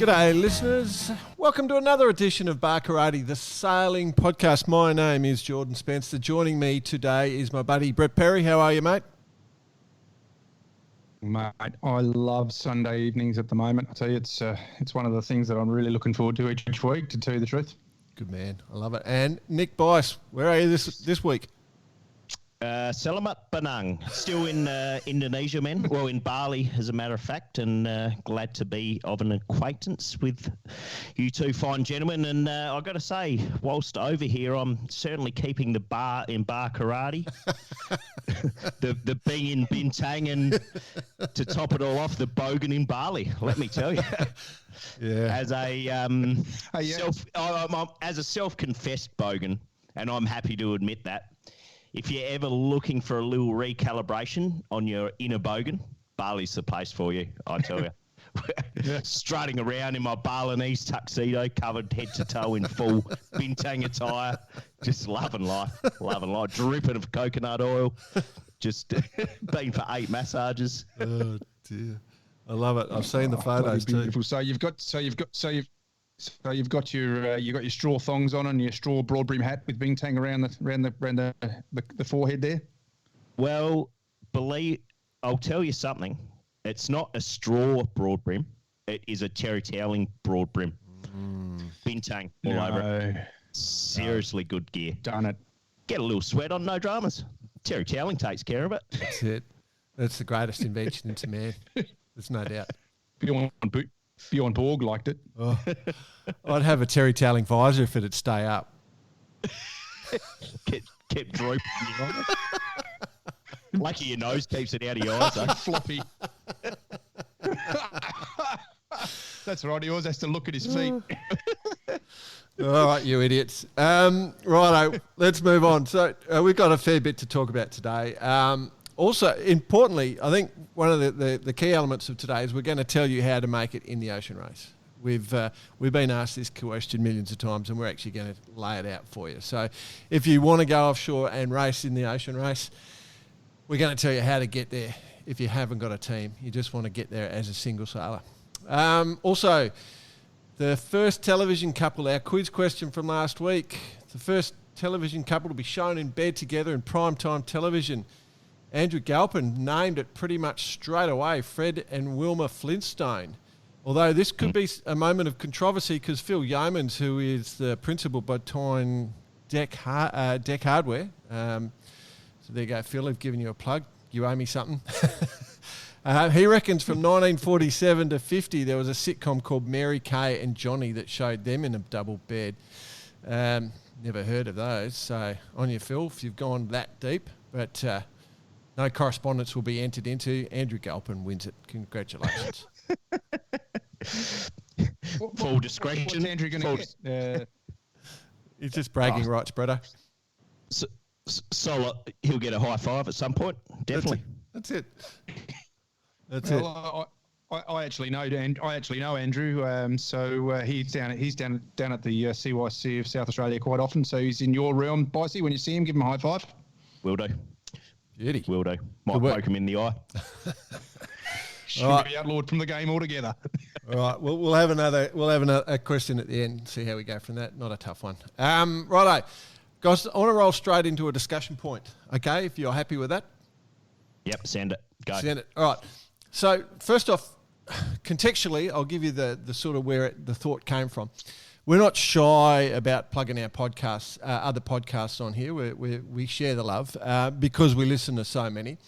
G'day, listeners. Welcome to another edition of Bar Karate, the sailing podcast. My name is Jordan Spencer. Joining me today is my buddy Brett Perry. How are you, mate? Mate, I love Sunday evenings at the moment. I tell you, it's one of the things that I'm really looking forward to each week, to tell you the truth. Good man. I love it. And Nick Bice, where are you this week? Selamat Penang. Still in Indonesia, man. Well, in Bali, as a matter of fact, and glad to be of an acquaintance with you two fine gentlemen. And I've got to say, whilst over here, I'm certainly keeping the bar in Bar Karate. the being in Bintang, and to top it all off, the bogan in Bali. Let me tell you. Yeah. As a as a self-confessed bogan, and I'm happy to admit that. If you're ever looking for a little recalibration on your inner bogan, Bali's the place for you, I tell you. Strutting around in my Balinese tuxedo, covered head to toe in full Bintang attire, just loving life, dripping of coconut oil, just been for 8 massages. Oh dear, I love it. I've seen the photos too. Beautiful. So you've got your straw thongs on and your straw broad brim hat with Bintang around the forehead there. Well, I'll tell you something. It's not a straw broad brim. It is a terry toweling broad brim. Bintang all over it. Seriously good gear. Done it. Get a little sweat on, no dramas. Terry toweling takes care of it. That's it. That's the greatest invention into man. There's no doubt. Bjorn Borg liked it. Oh, I'd have a terry toweling visor if it'd stay up. kept drooping. Lucky your nose keeps it out of your eyes, though. Floppy. That's right. He always has to look at his feet. All right, you idiots. Righto, let's move on. So we've got a fair bit to talk about today. Also, importantly, I think one of the key elements of today is we're going to tell you how to make it in the ocean race. We've been asked this question millions of times, and we're actually going to lay it out for you. So if you want to go offshore and race in the ocean race, we're going to tell you how to get there if you haven't got a team. You just want to get there as a single sailor. Also, the first television couple, our quiz question from last week, the first television couple to be shown in bed together in primetime television. Andrew Galpin named it pretty much straight away, Fred and Wilma Flintstone. Although this could be a moment of controversy because Phil Yeomans, who is the principal behind Deck Hardware, so there you go, Phil, I've given you a plug. You owe me something. He reckons from 1947 to 50, there was a sitcom called Mary Kay and Johnny that showed them in a double bed. Never heard of those. So on your Phil, if you've gone that deep. But no correspondence will be entered into. Andrew Galpin wins it. Congratulations. Full discretion. What's Andrew going to get? He's just bragging rights, brother. So he'll get a high five at some point. Definitely. That's it. I actually know Andrew. So he's down at the CYC of South Australia quite often. So he's in your realm, Bicey. When you see him, give him a high five. Will do. Beauty. Will do. Might poke him in the eye. Should be outlawed from the game altogether. All right. We'll have a question at the end. See how we go from that. Not a tough one. Righto, guys. I want to roll straight into a discussion point. Okay, if you're happy with that. Yep. Send it. Go. Send it. All right. So first off, contextually, I'll give you the sort of where the thought came from. We're not shy about plugging our podcasts, other podcasts on here. We share the love because we listen to so many.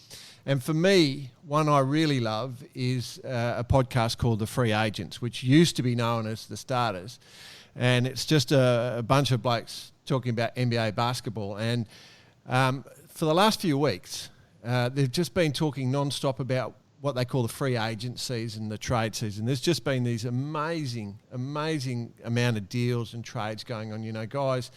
And for me, one I really love is a podcast called The Free Agents, which used to be known as The Starters. And it's just a bunch of blokes talking about NBA basketball. And for the last few weeks, they've just been talking non-stop about what they call the free agent season, the trade season. There's just been these amazing amount of deals and trades going on. You know, guys,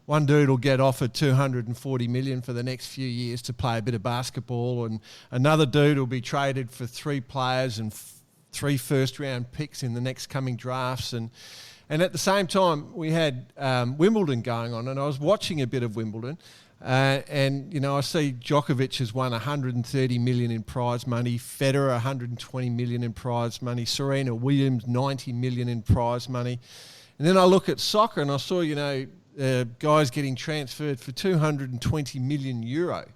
one dude will get offered $240 million for the next few years to play a bit of basketball, and another dude will be traded for 3 players and 3 first-round picks in the next coming drafts. And at the same time, we had Wimbledon going on, and I was watching a bit of Wimbledon. And, you know, I see Djokovic has won 130 million in prize money, Federer 120 million in prize money, Serena Williams 90 million in prize money. And then I look at soccer and I saw, you know, guys getting transferred for 220 million euro.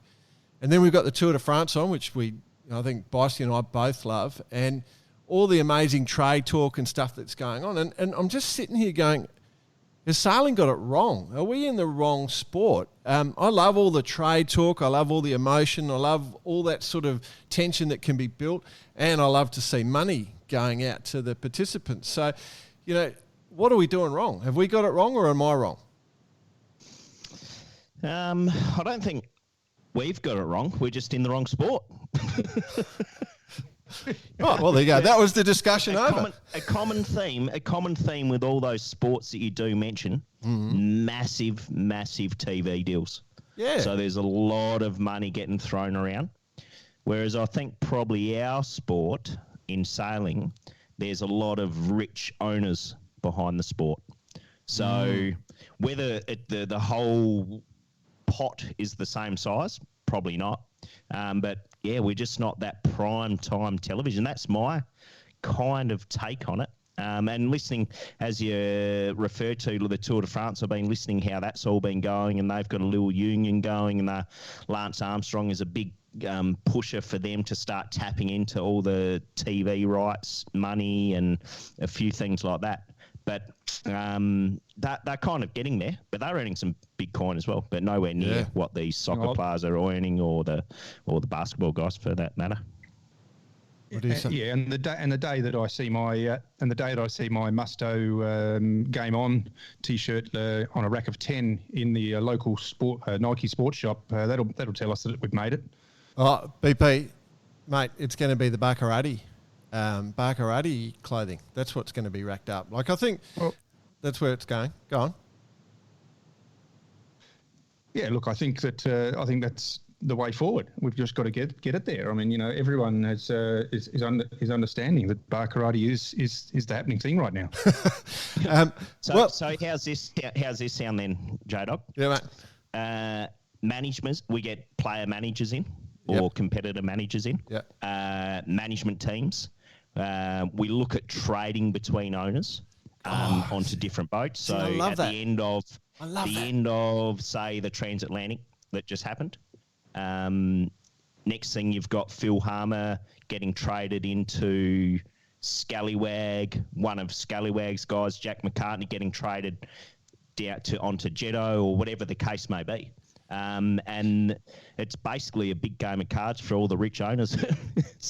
And then we've got the Tour de France on, which I think Bicey and I both love, and all the amazing trade talk and stuff that's going on. And I'm just sitting here going, has sailing got it wrong? Are we in the wrong sport? I love all the trade talk. I love all the emotion. I love all that sort of tension that can be built. And I love to see money going out to the participants. So, you know, what are we doing wrong? Have we got it wrong or am I wrong? I don't think we've got it wrong. We're just in the wrong sport. Right, well, there you go. That was the discussion over. A common theme with all those sports that you do mention, massive TV deals. Yeah. So there's a lot of money getting thrown around. Whereas I think probably our sport in sailing, there's a lot of rich owners behind the sport. So whether the whole pot is the same size, probably not. But yeah, we're just not that prime time television. That's my kind of take on it. And listening, as you referred to the Tour de France, I've been listening how that's all been going, and they've got a little union going, and Lance Armstrong is a big pusher for them to start tapping into all the TV rights, money, and a few things like that. But they're kind of getting there, but they're earning some big coin as well, but nowhere near what these soccer players are earning, or the basketball guys for that matter. What do you say? Yeah, and the day that I see my Musto Game On T-shirt on a rack of 10 in the local sport Nike sports shop, that'll tell us that we've made it. Oh, BP, mate, it's going to be the Baccarati clothing. That's what's going to be racked up. Like, I think that's where it's going. Go on. Yeah, look, I think that's the way forward. We've just got to get it there. I mean, you know, everyone is understanding that Baccarati is the happening thing right now. So how's this sound then, J-Dog? Yeah, mate. Management, we get player managers in, or competitor managers in. Yeah. Management teams. We look at trading between owners onto different boats. So at the end of say the transatlantic that just happened, next thing you've got Phil Harmer getting traded into Scallywag. One of Scallywag's guys, Jack McCartney, getting traded onto Jetto, or whatever the case may be. And it's basically a big game of cards for all the rich owners.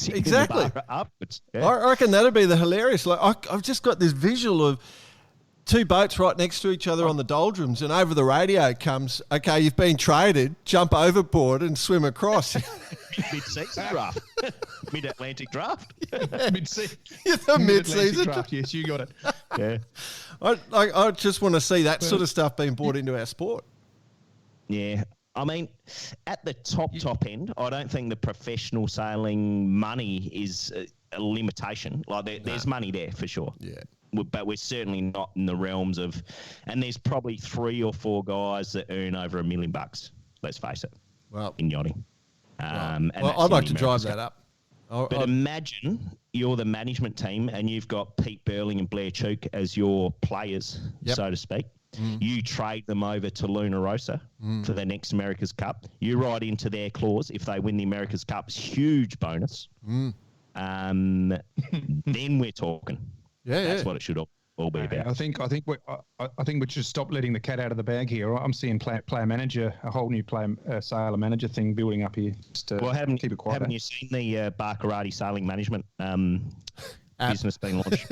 Exactly. Upwards. Yeah. I reckon that'd be the hilarious. Like, I've just got this visual of two boats right next to each other on the doldrums, and over the radio comes, okay, you've been traded, jump overboard and swim across. Mid-season draft. Mid-Atlantic draft. Mid-season draft. Yes, you got it. Yeah. I just want to see that sort of stuff being brought into our sport. Yeah. I mean, at the top end, I don't think the professional sailing money is a limitation. Like, there's money there for sure. Yeah. But we're certainly not in the realms of, and there's probably 3 or 4 guys that earn over $1 million. Let's face it. Well, in yachting. And I'd like to drive that up. But imagine you're the management team and you've got Pete Burling and Blair Chook as your players, so to speak. You trade them over to Luna Rosa for the next America's Cup. You write into their clause, if they win the America's Cup, huge bonus. Then we're talking. That's what it should all be about. I think we should stop letting the cat out of the bag here. I'm seeing player manager, a whole new sailor manager thing building up here. Just keep it quiet. Haven't you seen the Baccarati sailing management business being launched?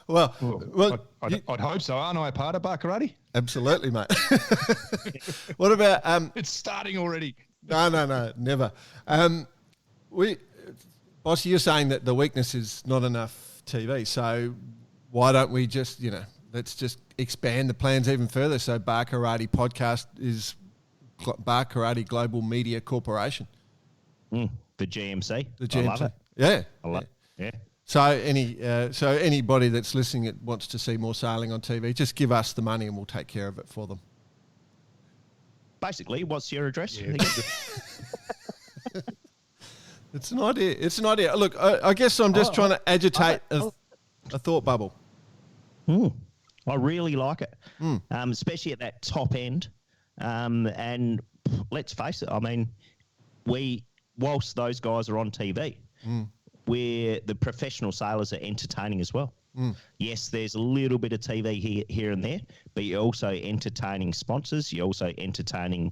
well, I'd hope so. Aren't I a part of Baccarati? Absolutely, mate. What about it's starting already. No, never. Boss, you're saying that the weakness is not enough TV, so why don't we just, let's just expand the plans even further? So Baccarati Podcast is Baccarati Global Media Corporation. The GMC. The GMC. I love it. Yeah. I love it. Yeah. So anybody that's listening that wants to see more sailing on TV, just give us the money and we'll take care of it for them. basically, what's your address? Yeah. It's an idea. It's an idea. Look, I guess I'm just trying to agitate a thought bubble. I really like it, especially at that top end. And let's face it, I mean, whilst those guys are on TV, where the professional sailors are entertaining as well. Yes, there's a little bit of TV here and there, but you're also entertaining sponsors. You're also entertaining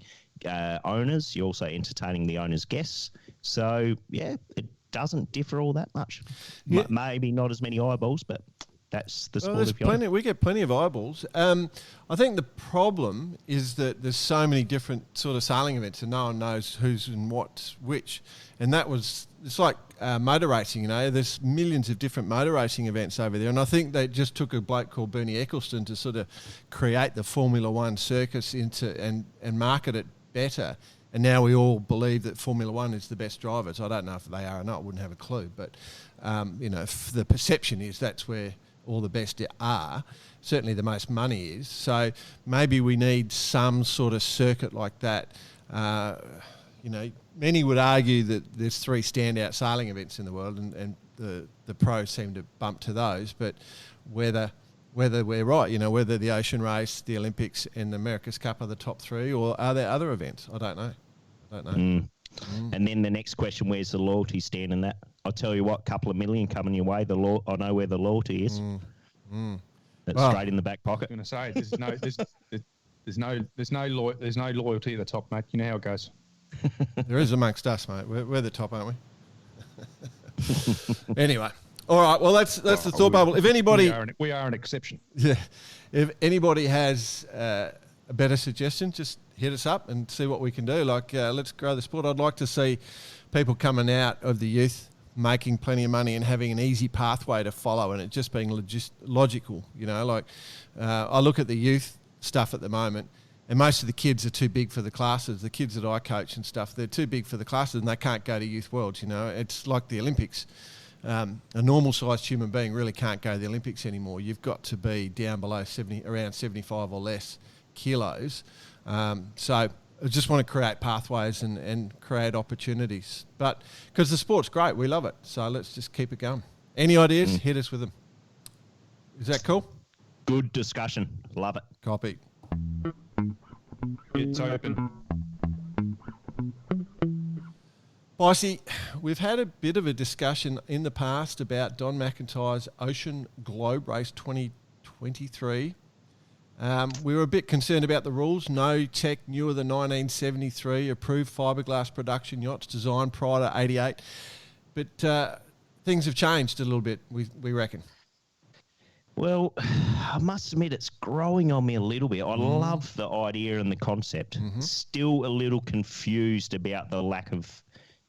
owners. You're also entertaining the owners' guests. So, yeah, it doesn't differ all that much. Yeah. Maybe not as many eyeballs, but that's the sport of plenty. We get plenty of eyeballs. I think the problem is that there's so many different sort of sailing events and no one knows who's and what's which. And it's like motor racing, there's millions of different motor racing events over there. And I think they just took a bloke called Bernie Eccleston to sort of create the Formula One circus and market it better. And now we all believe that Formula One is the best drivers. I don't know if they are or not. I wouldn't have a clue. But, the perception is that's where all the best are. Certainly the most money is. So maybe we need some sort of circuit like that. Many would argue that there's 3 standout sailing events in the world and the pros seem to bump to those. But whether we're right, whether the Ocean Race, the Olympics and the America's Cup are the top 3 or are there other events? I don't know. And then the next question, where's the loyalty stand in that? I'll tell you what, couple of million coming your way. I know where the loyalty is. That's straight in the back pocket. I was going to say, there's no loyalty at the top, mate. You know how it goes. There is amongst us, mate. We're the top, aren't we? Anyway. All right, well, that's the thought bubble. If anybody... We are an exception. Yeah. If anybody has a better suggestion, just hit us up and see what we can do. Let's grow the sport. I'd like to see people coming out of the youth making plenty of money and having an easy pathway to follow and it just being logical. I look at the youth stuff at the moment and most of the kids are too big for the classes. The kids that I coach and stuff, they're too big for the classes and they can't go to Youth Worlds. It's like the Olympics. A normal-sized human being really can't go to the Olympics anymore. You've got to be down below around 75 or less kilos. So I just want to create pathways and create opportunities. But because the sport's great, we love it. So let's just keep it going. Any ideas? Hit us with them. Is that cool? Good discussion. Love it. Copy. It's open. Bicey, we've had a bit of a discussion in the past about Don McIntyre's Ocean Globe Race 2023. We were a bit concerned about the rules. No tech newer than 1973, approved fiberglass production yachts designed prior to 88. But things have changed a little bit, we reckon. Well, I must admit it's growing on me a little bit. I love the idea and the concept. Still a little confused about the lack of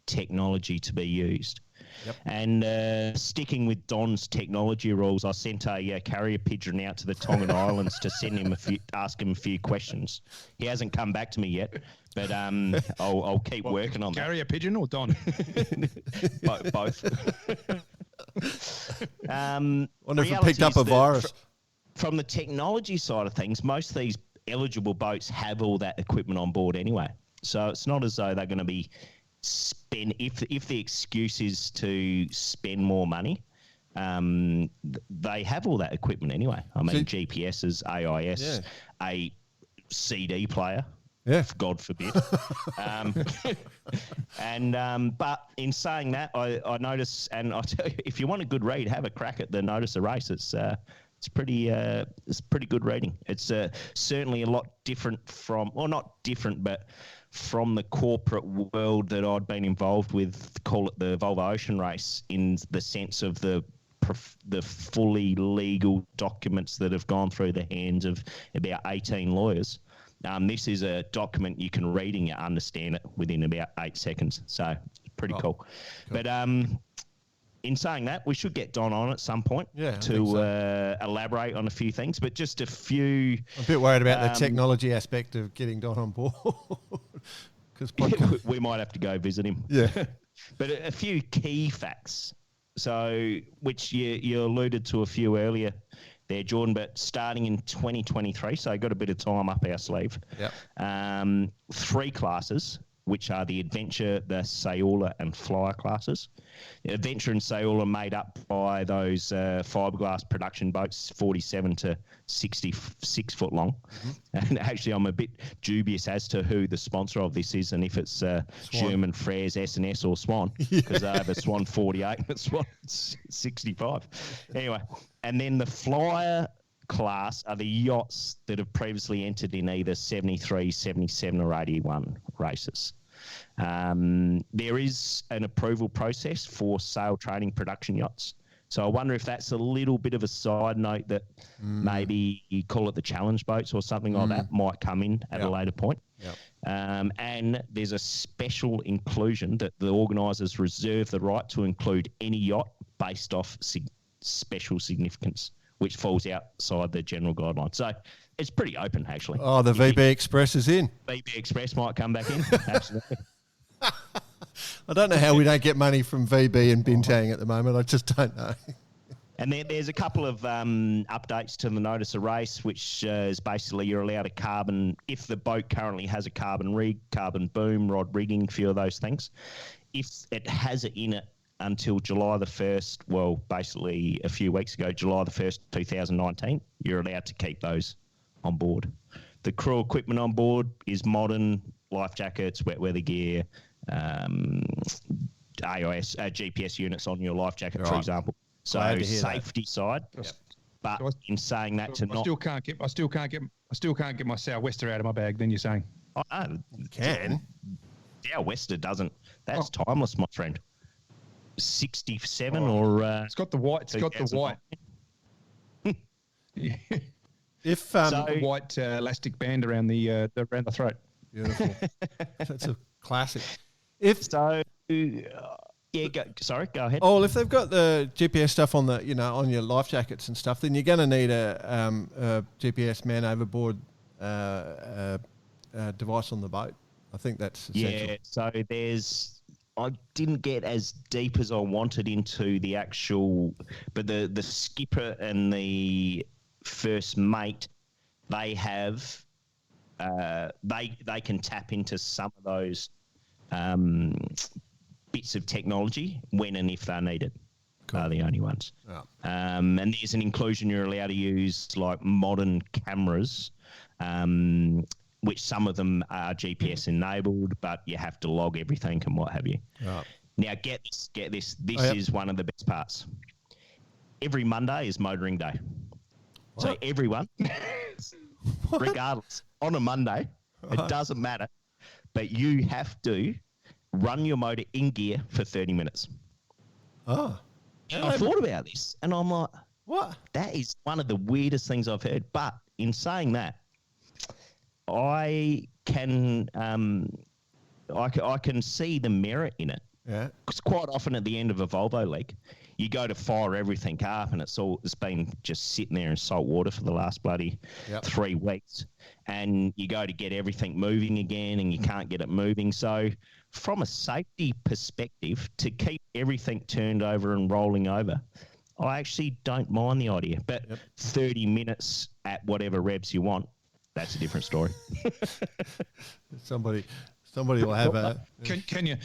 technology to be used. Yep. And sticking with Don's technology rules, I sent a carrier pigeon out to the Tongan Islands to send him ask him a few questions. He hasn't come back to me yet, but I'll keep working on that. Carrier pigeon or Don? Both. Wonder if it picked up a virus. From the technology side of things, most of these eligible boats have all that equipment on board anyway. So it's not as though they're going to be if the excuse is to spend more money, they have all that equment anyway. I mean, GPSs, AIS, a CD player. Yeah. God forbid. But in saying that, I notice, and I tell you, if you want a good read, have a crack at the Notice a Race. It's pretty good reading. It's certainly a lot different not different, but from the corporate world that I'd been involved with, call it the Volvo Ocean Race, in the sense of the fully legal documents that have gone through the hands of about 18 lawyers. This is a document you can read and you understand it within about 8 seconds. So it's pretty cool. But in saying that, we should get Don on at some point to elaborate on a few things, but just a few... I'm a bit worried about the technology aspect of getting Don on board. We might have to go visit him. Yeah. But a few key facts, which you alluded to a few earlier there, Jordan, but starting in 2023, so got a bit of time up our sleeve. Yep. 3 classes, which are the Adventure, the Saola and Flyer classes. The Adventure and Saola are made up by those fiberglass production boats, 47 to 66 foot long. And actually, I'm a bit dubious as to who the sponsor of this is and if it's German Frères, S&S or Swan, because they have a Swan 48 and a Swan 65. Anyway, and then the Flyer class are the yachts that have previously entered in either 73, 77 or 81 races. There is an approval process for sail training production yachts. So I wonder if that's a little bit of a side note that maybe you call it the challenge boats or something like that might come in at a later point. Yep. And there's a special inclusion that the organisers reserve the right to include any yacht based off special significance, which falls outside the general guidelines. So it's pretty open, actually. Oh, the VB Express is in. VB Express might come back in. Absolutely. I don't know how we don't get money from VB and Bintang at the moment. I just don't know. And there's a couple of updates to the notice of race, which is basically you're allowed a carbon, if the boat currently has a carbon rig, carbon boom, rod rigging, a few of those things. If it has it in it until July the 1st, well, basically a few weeks ago, July the 1st, 2019, you're allowed to keep those on board. The crew equipment on board is modern, life jackets, wet weather gear, AIS, GPS units on your life jacket, for example. So safety side. Yep. But in saying that, I still can't get my Southwester out of my bag. Then you're saying you can. Southwester doesn't. That's timeless, my friend. 67 or it's got the white. It's got the white. If the white elastic band around the throat. Beautiful. That's a classic. Go ahead. Oh, well, if they've got the GPS stuff on on your life jackets and stuff, then you're going to need a GPS man overboard device on the boat. I think that's essential. Yeah. So I didn't get as deep as I wanted into the actual, but the skipper and the first mate, they have they can tap into some of those bits of technology when and if they're needed. Cool. They're the only ones. Oh. And there's an inclusion you're allowed to use like modern cameras, which some of them are GPS enabled, but you have to log everything and what have you. Oh. Now get this. This is one of the best parts. Every Monday is motoring day. What? So everyone, regardless, on a Monday, it doesn't matter, but you have to run your motor in gear for 30 minutes. Oh. I thought about this, and I'm like, what? That is one of the weirdest things I've heard. But in saying that, I can see the merit in it. Yeah. Because quite often at the end of a Volvo leg, you go to fire everything up, and it's been just sitting there in salt water for the last bloody 3 weeks, and you go to get everything moving again, and you can't get it moving. So from a safety perspective, to keep everything turned over and rolling over, I actually don't mind the idea. But 30 minutes at whatever revs you want, that's a different story. Somebody will have a... Can you...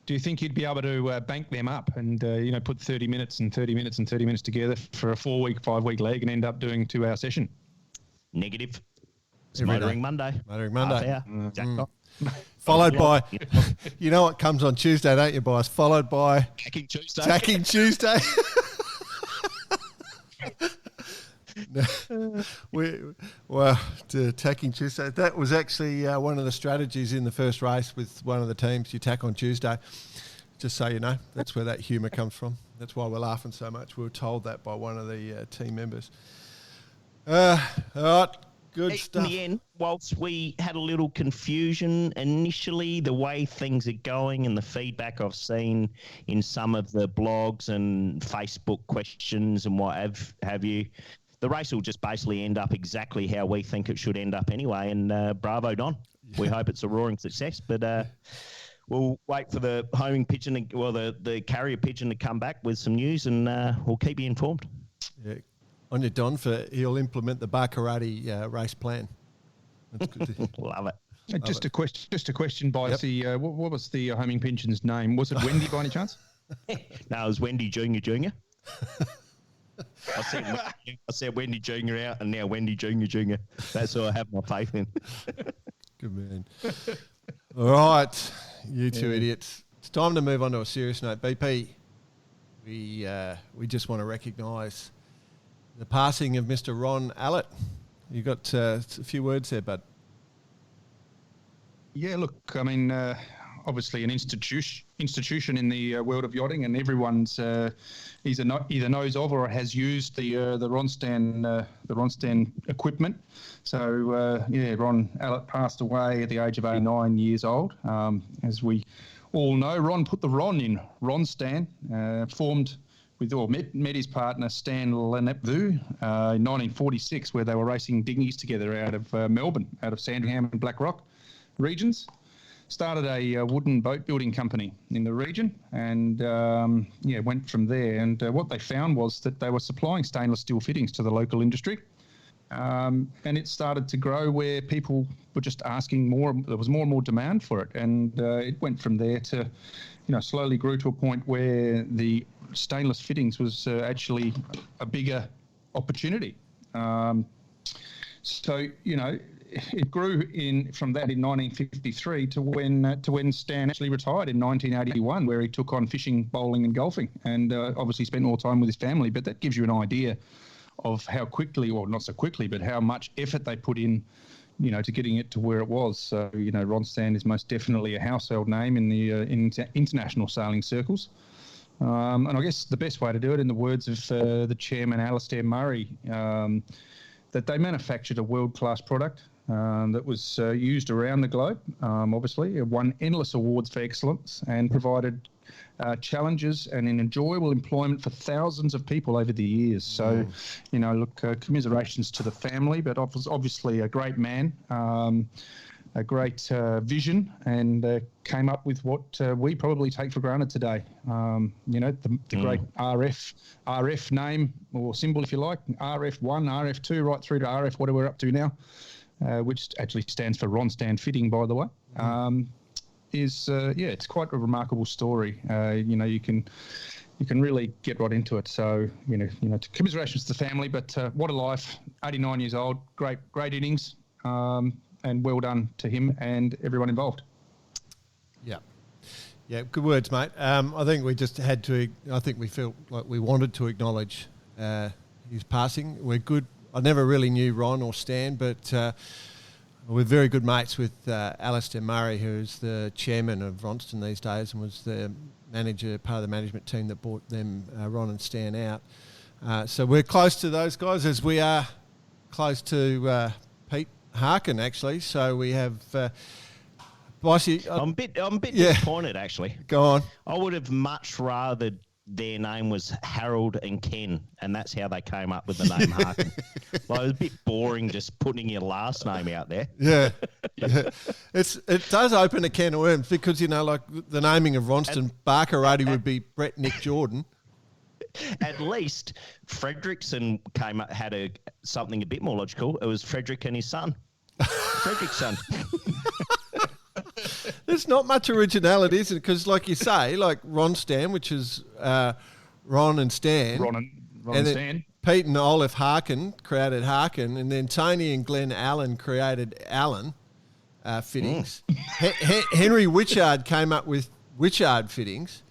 Do you think you'd be able to bank them up and put 30 minutes and 30 minutes and 30 minutes together for a 5-week leg and end up doing a 2-hour session? Negative. It's Motoring Monday. Motoring Monday. Followed by, you know what comes on Tuesday, don't you, boys? Followed by Tacking Tuesday. Tacking Tuesday. Tacking Tuesday. That was actually one of the strategies in the first race with one of the teams. You tack on Tuesday, just so you know. That's where that humour comes from. That's why we're laughing so much. We were told that by one of the team members. All right, good stuff. In the end, whilst we had a little confusion initially, the way things are going and the feedback I've seen in some of the blogs and Facebook questions and what have you, the race will just basically end up exactly how we think it should end up anyway. And bravo, Don. We hope it's a roaring success. But we'll wait for the homing pigeon, the carrier pigeon to come back with some news, and we'll keep you informed. Yeah. On your Don for he'll implement the Barkarati race plan. That's good. Love it. Just a question by the what was the homing pigeon's name? Was it Wendy by any chance? No, it was Wendy Junior. I said Wendy Junior out, and now Wendy Junior. That's who I have my faith in. Good man. All right, you two idiots. It's time to move on to a serious note. BP, we just want to recognise the passing of Mr. Ron Allatt. You got a few words there, bud. Yeah, look, I mean, obviously an institution in the world of yachting, and everyone's either knows of or has used the Ronstan equipment. So Ron Allatt passed away at the age of 89 years old. As we all know, Ron put the Ron in Ronstan, formed with met his partner Stan Lenepvu in 1946, where they were racing dinghies together out of Melbourne, out of Sandringham and Black Rock regions. Started a wooden boat building company in the region, and went from there. And what they found was that they were supplying stainless steel fittings to the local industry, and it started to grow where people were just asking more. There was more and more demand for it, and it went from there to, slowly grew to a point where the stainless fittings was actually a bigger opportunity. It grew from that in 1953 to when Stan actually retired in 1981, where he took on fishing, bowling, and golfing, and obviously spent more time with his family. But that gives you an idea of how quickly, or not so quickly, but how much effort they put in, to getting it to where it was. So Ronstan is most definitely a household name in the international sailing circles. And I guess the best way to do it, in the words of the chairman, Alistair Murray, that they manufactured a world-class product that was used around the globe. Obviously, it won endless awards for excellence and provided challenges and an enjoyable employment for thousands of people over the years. So, commiserations to the family, but obviously a great man, a great vision, and came up with what we probably take for granted today. The great RF name or symbol, if you like, RF1, RF2, right through to RF, what we're up to now, which actually stands for Ronstan Fitting, by the way. It's quite a remarkable story. You can really get right into it. So, commiserations to the family, but what a life, 89 years old, great innings. And well done to him and everyone involved. Yeah, good words, mate. I think we just had to. I think we felt like we wanted to acknowledge his passing. We're good. I never really knew Ron or Stan, but we're very good mates with Alistair Murray, who's the chairman of Ronstan these days and was the manager, part of the management team that brought them, Ron and Stan, out. So we're close to those guys, as we are close to Pete Harkin, actually. So we have Bossy. I'm a bit disappointed, actually. Go on. I would have much rather their name was Harold and Ken, and that's how they came up with the name Harkin. It was a bit boring just putting your last name out there. Yeah. It does open a can of worms because, like the naming of Ronstan Barkarati would be Brett Nick Jordan. At least Fredrickson had something a bit more logical. It was Frederick and his son. Frederick's son. There's not much originality, is it? Because, like you say, like Ronstan, which is Ron and Stan. Ron and Stan. Pete and Olaf Harkin created Harkin, and then Tony and Glenn Allen created Allen fittings. Henry Witchard came up with Witchard fittings.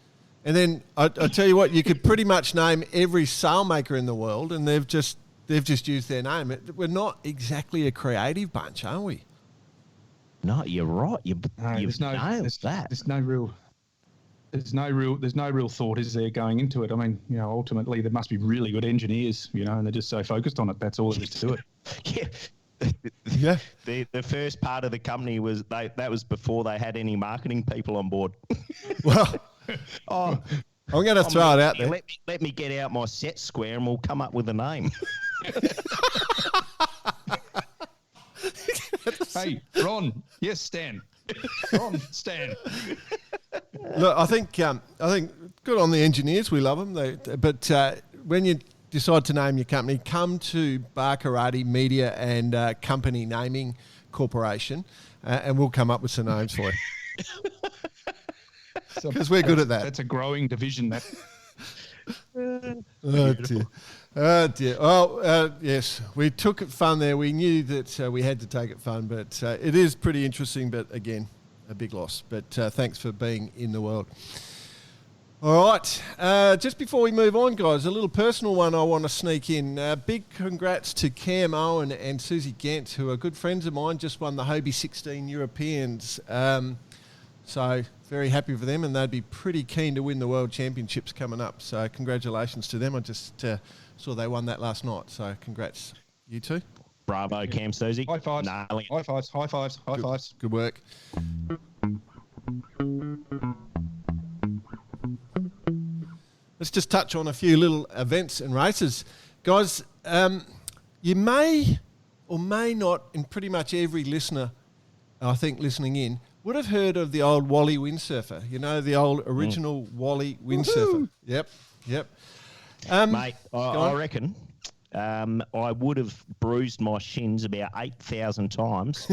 And then I tell you what, you could pretty much name every sailmaker in the world, and they've just used their name. We're not exactly a creative bunch, are we? No, you're right. You've nailed that. There's no real thought, is there, going into it? I mean, ultimately there must be really good engineers, and they're just so focused on it. That's all there is to it. Yeah. The first part of the company was that was before they had any marketing people on board. Well. I'm going to throw it out there. Let me get out my set square and we'll come up with a name. Hey, Ron. Yes, Stan. Ron, Stan. Look, I think good on the engineers. We love them. But when you decide to name your company, come to Bar Karate Media and Company Naming Corporation, and we'll come up with some names for you. Because we're good at that. That's a growing division. That. Oh dear. Oh dear. Well, yes, we took it fun there. We knew that we had to take it fun, but it is pretty interesting. But again, a big loss. But thanks for being in the world. All right. Just before we move on, guys, a little personal one I want to sneak in. Big congrats to Cam Owen and Susie Gant, who are good friends of mine. Just won the Hobie 16 Europeans. So very happy for them, and they'd be pretty keen to win the World Championships coming up. So congratulations to them. I just saw they won that last night. So congrats, you two. Bravo, Cam, Susie. High fives. Nailing it. High fives. High fives. High fives. Good work. Let's just touch on a few little events and races. Guys, you may or may not, and pretty much every listener, I think, listening in, would have heard of the old Wally Windsurfer. You know, the old original Wally Windsurfer. Yep. Mate, I reckon I would have bruised my shins about 8,000 times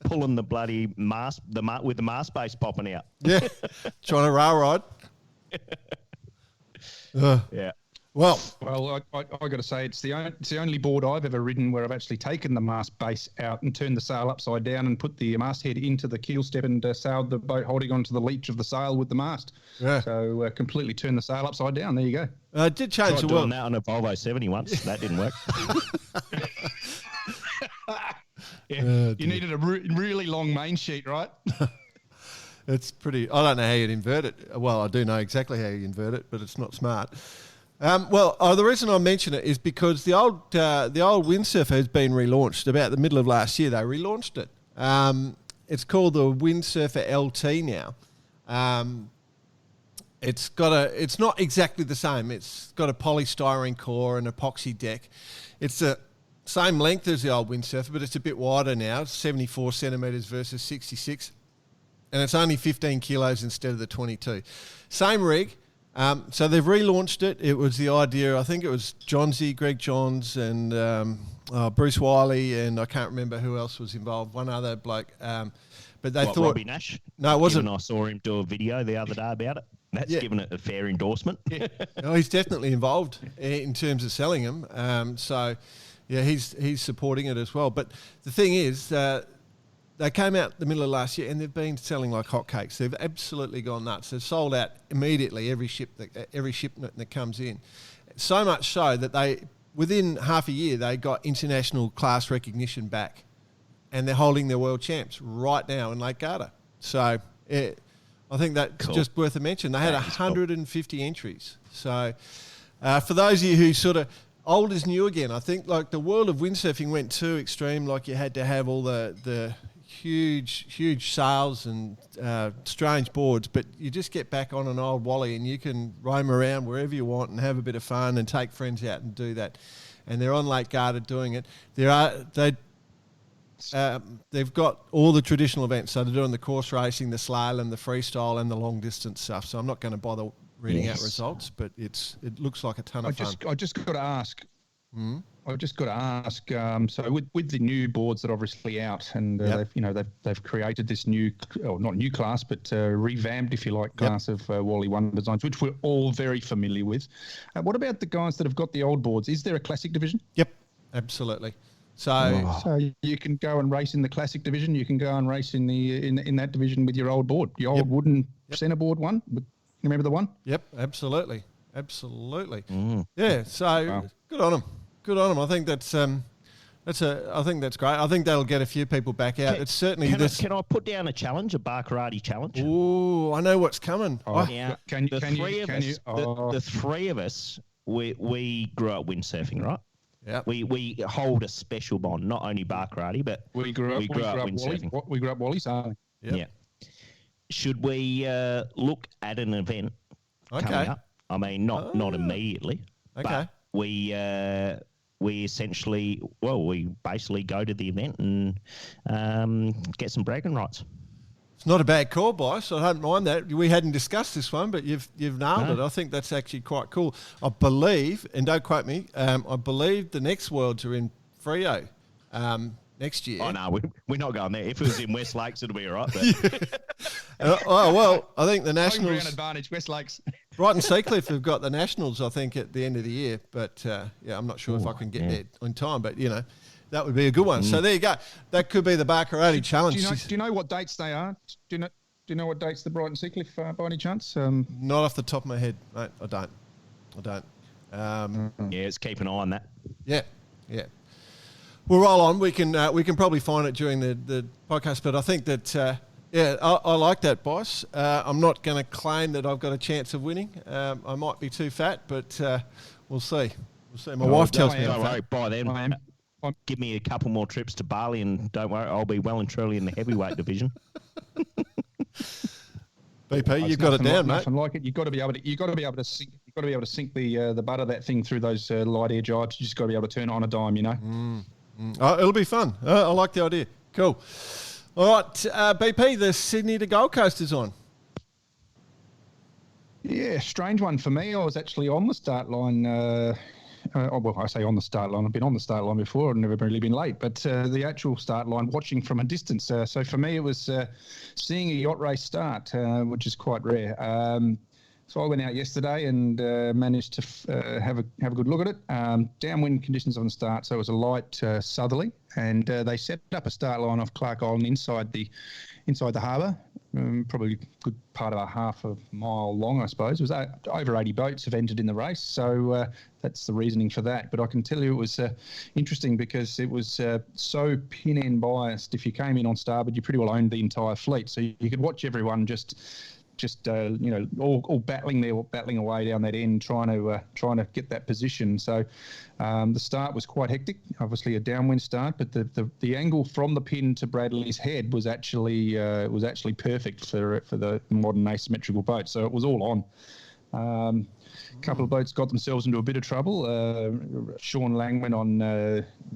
pulling the bloody mast, with the mast base popping out. Yeah, trying to rail ride. Yeah. Well, I got to say it's the only board I've ever ridden where I've actually taken the mast base out and turned the sail upside down and put the masthead into the keel step and sailed the boat holding onto the leech of the sail with the mast. Yeah. So completely turned the sail upside down. There you go. It did change the world. That on a Volvo 70 once. That didn't work. Yeah, you needed a really long main sheet, right? It's pretty. I don't know how you'd invert it. Well, I do know exactly how you invert it, but it's not smart. The reason I mention it is because the old Windsurfer has been relaunched about the middle of last year. They relaunched it. It's called the Windsurfer LT now. It's not exactly the same. It's got a polystyrene core and epoxy deck. It's the same length as the old Windsurfer, but it's a bit wider now. It's 74 centimetres versus 66. And it's only 15 kilos instead of the 22. Same rig. So they've relaunched it. It was the idea, I think it was Greg Johns and Bruce Wiley, and I can't remember who else was involved, one other bloke. But they thought... Robbie Nash? No, it wasn't. I saw him do a video the other day about it. That's given it a fair endorsement. Yeah. No, he's definitely involved in terms of selling them. So, yeah, he's supporting it as well. But the thing is... they came out the middle of last year and they've been selling like hotcakes. They've absolutely gone nuts. They've sold out immediately every shipment that comes in. So much so that within half a year, they got international class recognition back, and they're holding their world champs right now in Lake Garda. So I think that's just worth a mention. They had 150 entries. So for those of you who sort of old is new again, I think like the world of windsurfing went too extreme. Like you had to have all the huge sails and strange boards, but you just get back on an old Wally and you can roam around wherever you want and have a bit of fun and take friends out and do that. And they're on Lake Garda doing it. They've got all the traditional events. So they're doing the course racing, the slalom, the freestyle, and the long distance stuff. So I'm not going to bother reading out results, but it looks like a ton of fun. I just got to ask. I've just got to ask. So with the new boards that are obviously out, and they've created this new, not new class, but revamped, if you like, class of Wally Wonder designs, which we're all very familiar with. What about the guys that have got the old boards? Is there a classic division? Yep, absolutely. So you can go and race in the classic division. You can go and race in that division with your old board, your old wooden centerboard one. Remember the one? Yep, absolutely. Yeah. So good on them. Good on them. I think that's I think that's great. I think that'll get a few people back out. It's certainly Can I put down a challenge, a bar karate challenge? Ooh, I know what's coming. Now, the three of us, we grew up windsurfing, right? Yeah. We hold a special bond, not only bar karate, but we grew up windsurfing. We grew up Wally, so yeah. Should we look at an event coming up? I mean, not immediately. Okay. But we essentially, we basically go to the event and get some bragging rights. It's not a bad call, Bryce. I don't mind that. We hadn't discussed this one, but you've nailed it. I think that's actually quite cool. I believe, and don't quote me, I believe the next Worlds are in Freo next year. Oh, no, we're not going there. If it was in West Lakes, it'll be all right. But... well, I think the Nationals... Home ground advantage, West Lakes. Brighton Seacliff have got the Nationals, I think, at the end of the year. But, I'm not sure if I can get there in time. But, that would be a good one. So there you go. That could be the Barcarati Challenge. Do you know what dates they are? Do you know what dates the Brighton Seacliff are by any chance? Not off the top of my head, mate. I don't. Let's keep an eye on that. Yeah. We'll roll on. We can probably find it during the podcast, but I think that I like that, Boss. I'm not going to claim that I've got a chance of winning. I might be too fat, but we'll see. My wife tells me. Don't worry. By then, give me a couple more trips to Bali, and don't worry, I'll be well and truly in the heavyweight division. BP, you've got it down, mate. Nothing like it. You've got to be able to sink. You've got to be able to sink the butt of that thing through those light air drives. You just got to be able to turn it on a dime, It'll be fun. I like the idea. Cool. All right, BP, the Sydney to Gold Coast is on. Yeah, strange one for me. I was actually on the start line. I say on the start line. I've been on the start line before. I've never really been late. But the actual start line, watching from a distance. So for me, it was seeing a yacht race start, which is quite rare. So I went out yesterday and managed to have a good look at it. Downwind conditions on the start, so it was a light southerly, and they set up a start line off Clark Island inside the harbour. Probably a good part of a half a mile long, I suppose. It was over 80 boats have entered in the race, so that's the reasoning for that. But I can tell you it was interesting because it was so pin-end biased. If you came in on starboard, you pretty well owned the entire fleet, so you could watch everyone just all battling away down that end, trying to get that position. So the start was quite hectic. Obviously a downwind start, but the angle from the pin to Bradley's head was actually perfect for the modern asymmetrical boat. So it was all on. A couple of boats got themselves into a bit of trouble. Sean Langman on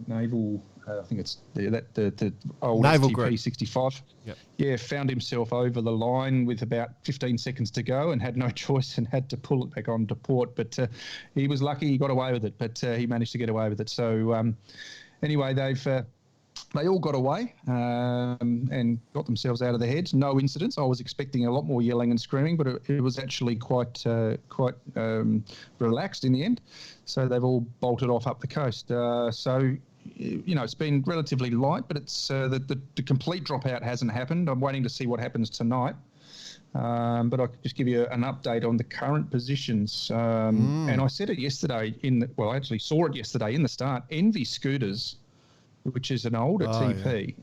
Naval. I think it's the old Naval STP 65. Yep. Yeah, found himself over the line with about 15 seconds to go and had no choice and had to pull it back onto port. But he was lucky he got away with it, but he managed to get away with it. So anyway, they all got away and got themselves out of their heads. No incidents. I was expecting a lot more yelling and screaming, but it was actually quite relaxed in the end. So they've all bolted off up the coast. So it's been relatively light, but it's the complete dropout hasn't happened. I'm waiting to see what happens tonight. But I could just give you an update on the current positions. And I said it yesterday I actually saw it yesterday in the start. Envy Scooters, which is an older TP,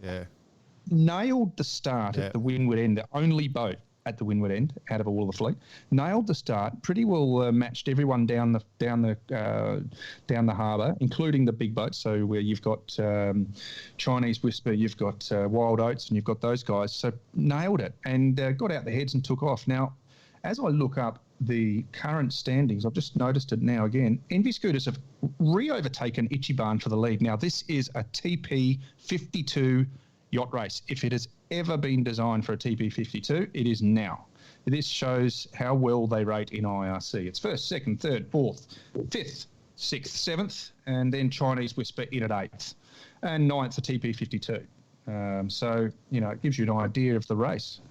nailed the start at the windward end, the only boat at the windward end out of all the fleet. Nailed the start, pretty well matched everyone down the harbour, including the big boats. So where you've got Chinese Whisper, you've got Wild Oats, and you've got those guys. So nailed it and got out the heads and took off. Now, as I look up the current standings, I've just noticed it now again. Envy Scooters have re-overtaken Ichiban for the lead. Now, this is a TP 52 yacht race. If it has ever been designed for a TP 52, it is now. This shows how well they rate in IRC. It's first, second, third, fourth, fifth, sixth, seventh, and then Chinese Whisper in at eighth, and ninth, a TP 52. So, it gives you an idea of the race.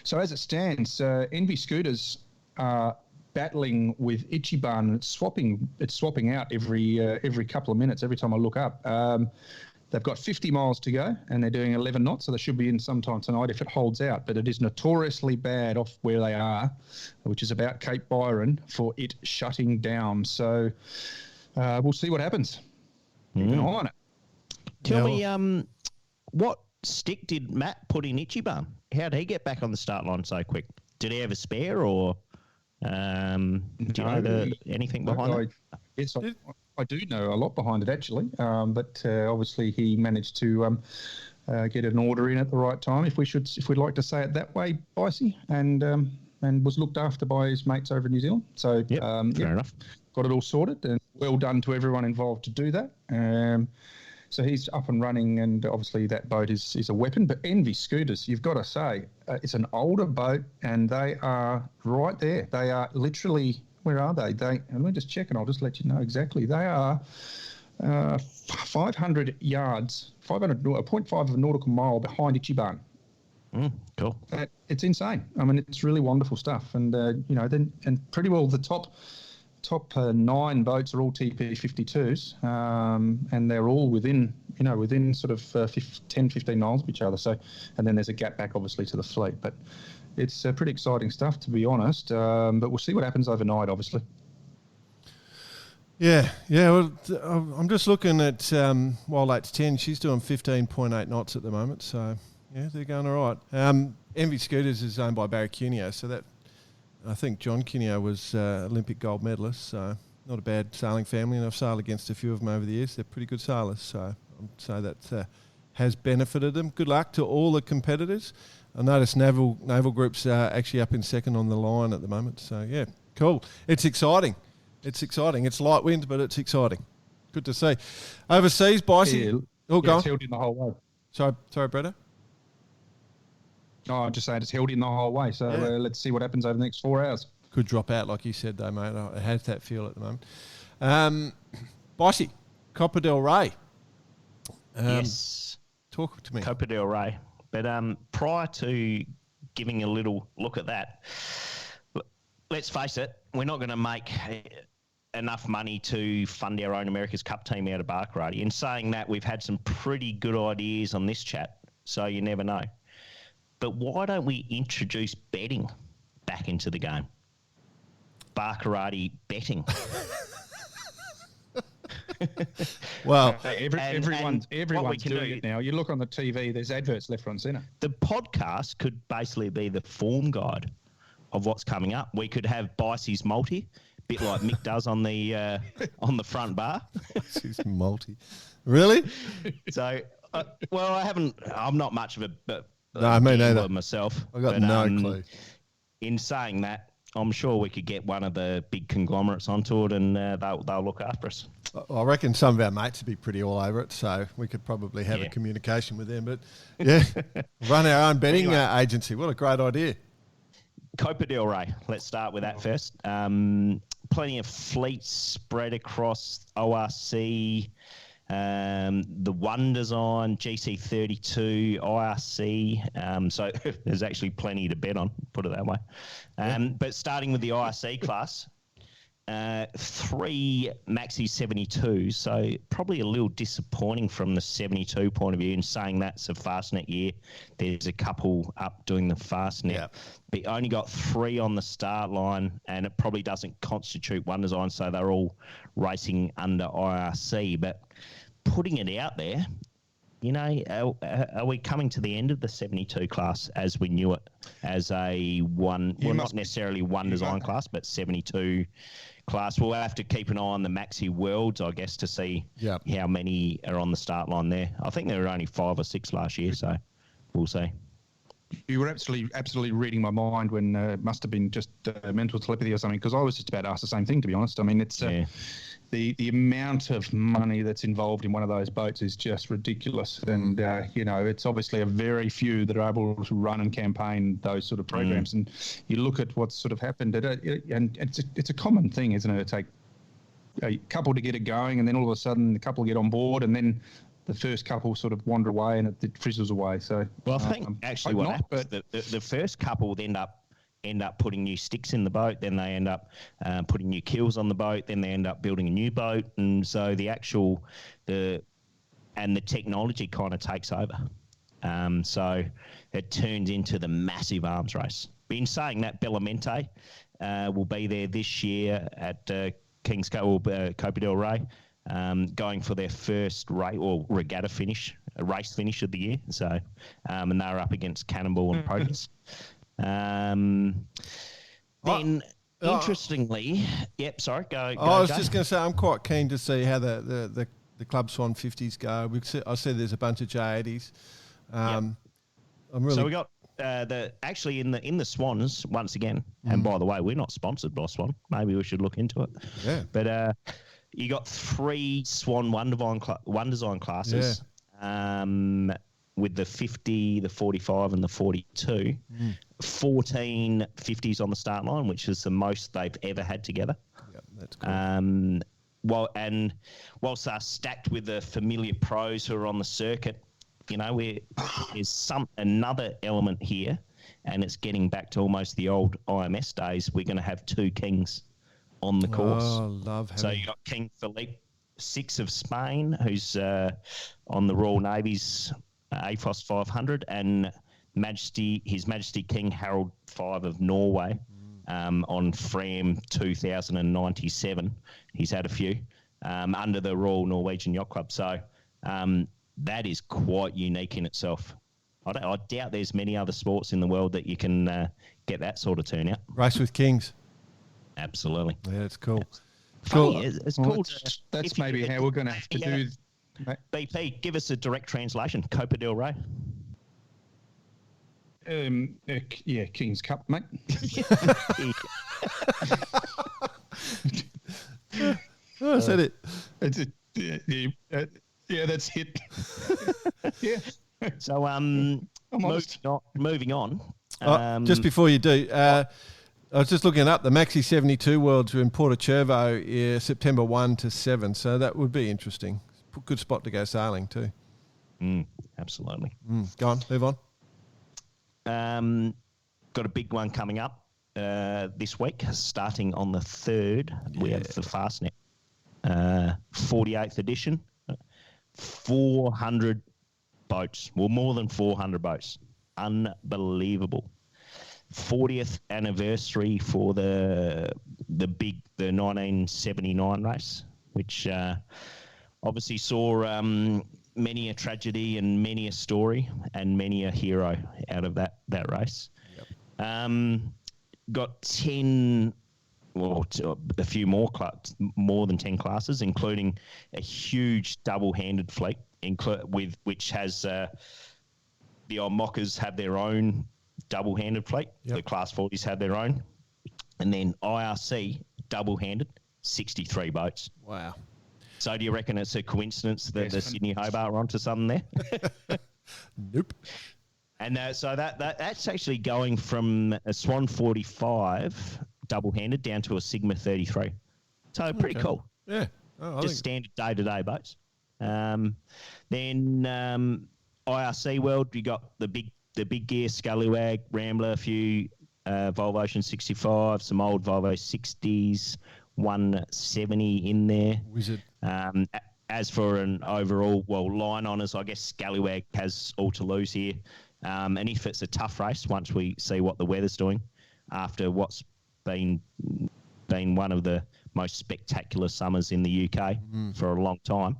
So as it stands, Envy Scooters are battling with Ichiban. It's swapping out every couple of minutes. Every time I look up, they've got 50 miles to go, and they're doing 11 knots. So they should be in sometime tonight if it holds out. But it is notoriously bad off where they are, which is about Cape Byron, for it shutting down. So we'll see what happens. Keep an eye on it. Tell me, what stick did Matt put in Ichiban? How did he get back on the start line so quick? Did he have a spare, or do you know anything behind it? Yes, I do know a lot behind it, actually. But obviously he managed to get an order in at the right time, if we'd like to say it that way, Bicey, and was looked after by his mates over in New Zealand. So fair enough. Got it all sorted, and well done to everyone involved to do that. So he's up and running, and obviously that boat is a weapon. But Envy Scooters, you've got to say, it's an older boat, and they are right there. They are literally, where are they? Let me just check, and I'll just let you know exactly. They are 500 yards, 0.5 of a nautical mile behind Ichiban. Cool. It's insane. I mean, it's really wonderful stuff. And, and pretty well the top 9 boats are all TP52s, and they're all within sort of 10, 15 miles of each other. So, and then there's a gap back, obviously, to the fleet. But it's pretty exciting stuff, to be honest. But we'll see what happens overnight, obviously. Yeah. Well, I'm just looking at Allatt's 10. She's doing 15.8 knots at the moment. So, yeah, they're going all right. Envy Scooters is owned by Barry Cuneo, so that I think John Cuneo was Olympic gold medalist, so not a bad sailing family, and I've sailed against a few of them over the years. They're pretty good sailors, so I'd say that has benefited them. Good luck to all the competitors. I noticed Naval Group's actually up in second on the line at the moment, so yeah, cool. It's exciting. It's light wind, but it's exciting. Good to see. Overseas, Bicey. Go on. It's held in the whole way. Sorry, Bretta. Oh, I'm just saying it's held in the whole way. So let's see what happens over the next 4 hours. Could drop out, like you said, though, mate. It has that feel at the moment. Bicey, Copa Del Ray. Yes. Talk to me. Copa Del Ray. But prior to giving a little look at that, let's face it, we're not going to make enough money to fund our own America's Cup team out of Barkarati. In saying that, we've had some pretty good ideas on this chat, so you never know. But why don't we introduce betting back into the game? Barkarati betting. Well, everyone's doing it now. You look on the TV, there's adverts left, right and centre. The podcast could basically be the form guide of what's coming up. We could have Bicey's multi, a bit like Mick does on the front bar. Bicey's multi. Really? So, I'm not much of a no, me neither. Myself. I got no clue. In saying that, I'm sure we could get one of the big conglomerates onto it, and they'll look after us. I reckon some of our mates would be pretty all over it, so we could probably have a communication with them. But yeah, run our own betting agency. What a great idea. Copa Del Ray. Let's start with that first. Plenty of fleets spread across ORC. The One Design, GC32, IRC. So there's actually plenty to bet on, put it that way. But starting with the IRC class, 3 Maxi 72s, so probably a little disappointing from the 72 point of view. In saying that's a Fastnet year, there's a couple up doing the Fastnet. But only got 3 on the start line, and it probably doesn't constitute One Design, so they're all racing under IRC. But putting it out there, are we coming to the end of the 72 class as we knew it, as a not necessarily One Design class, but 72 class? We'll have to keep an eye on the Maxi Worlds, I guess, to see how many are on the start line there. I think there were only 5 or 6 last year, so we'll see. You were absolutely reading my mind when it must have been just mental telepathy or something, because I was just about to ask the same thing, to be honest. I mean, it's the amount of money that's involved in one of those boats is just ridiculous. And, it's obviously a very few that are able to run and campaign those sort of programs. And you look at what's sort of happened, and it's a common thing, isn't it? It takes a couple to get it going, and then all of a sudden the couple get on board, and then the first couple sort of wander away and it frizzles away. So, well, I think actually what happens, the first couple would end up putting new sticks in the boat, then they end up putting new keels on the boat, then they end up building a new boat, and so the technology kind of takes over. So it turns into the massive arms race. But in saying that, Bellamente will be there this year at Kings Copa Del Ray. Going for their first regatta finish, a race finish of the year. So, and they're up against Cannonball and Proteus. Interestingly, sorry, go. I was just going to say, I'm quite keen to see how the Club Swan 50s go. I see there's a bunch of J80s. I'm really. So we got actually in the Swans once again. And by the way, we're not sponsored by Swan. Maybe we should look into it. Yeah, but. You got 3 Swan One Design classes, with the 50, the 45, and the 42. 14 50s on the start line, which is the most they've ever had together. Yep, that's cool. Whilst they're stacked with the familiar pros who are on the circuit, you know, there's another element here, and it's getting back to almost the old IMS days. We're going to have 2 kings on the course. Oh, love having... So you got King Philippe VI of Spain, who's on the Royal Navy's AFOS 500, and His Majesty King Harald V of Norway on Fram 2097. He's had a few under the Royal Norwegian Yacht Club. So that is quite unique in itself. I doubt there's many other sports in the world that you can get that sort of turnout. Race with kings. Absolutely. Yeah, it's cool. Cool. Cool. It's Well, cool. that's maybe how we're going to have to do. BP, give us a direct translation. Copa Del Ray. King's Cup, mate. Oh, I said it. That's it. Yeah. So, moving on. Just before you do, I was just looking up the Maxi 72 Worlds were in Porto September 1 to 7, so that would be interesting. Good spot to go sailing too. Absolutely. Go on, move on. Got a big one coming up this week, starting on the 3rd. We have the Fastnet, 48th edition, 400 boats, well, more than 400 boats. Unbelievable. 40th anniversary for the 1979 race, which obviously saw many a tragedy and many a story and many a hero out of that race. Yep. Got 10, well, a few more than 10 classes, including a huge double-handed fleet, which has the old Mockers have their own double-handed fleet. Yep. The Class 40s have their own. And then IRC, double-handed, 63 boats. Wow. So do you reckon it's a coincidence that the Sydney Hobart are onto something there? Nope. And so that's actually going from a Swan 45 double-handed down to a Sigma 33. So pretty cool. Yeah. Just standard day-to-day boats. Then IRC World, you got the big gear, Scallywag, Rambler, a few Volvo Ocean 65, some old Volvo 60s, 170 in there. Wizard. As for an overall, line honours, I guess Scallywag has all to lose here. And if it's a tough race, once we see what the weather's doing, after what's been one of the most spectacular summers in the UK for a long time,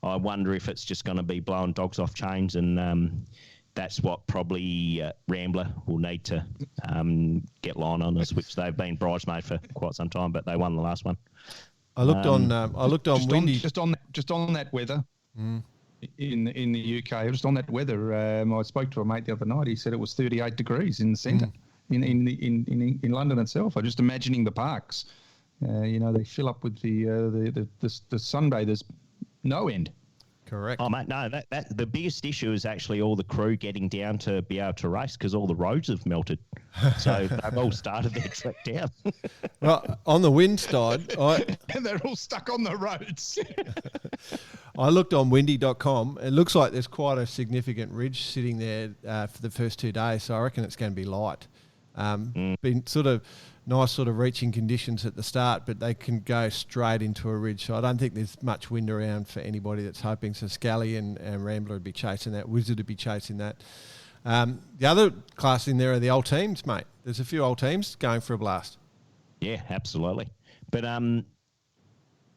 I wonder if it's just going to be blowing dogs off chains, and that's what probably Rambler will need to get line honours, which they've been bridesmaid for quite some time, but they won the last one. I looked on Windy. Just on that weather in the UK. Just on that weather, I spoke to a mate the other night. He said it was 38 degrees in the centre in London itself. I'm just imagining the parks. They fill up with the sunbathers, no end. Correct. Oh, mate, no, that the biggest issue is actually all the crew getting down to be able to race because all the roads have melted. So they've all started their trek down. Well, on the wind side, and they're all stuck on the roads. I looked on windy.com. It looks like there's quite a significant ridge sitting there for the first 2 days, so I reckon it's going to be light. Been sort of nice sort of reaching conditions at the start, but they can go straight into a ridge. So I don't think there's much wind around for anybody that's hoping. So Scally and Rambler would be chasing that. Wizard would be chasing that. The other class in there are the old teams, mate. There's a few old teams going for a blast. Yeah, absolutely. But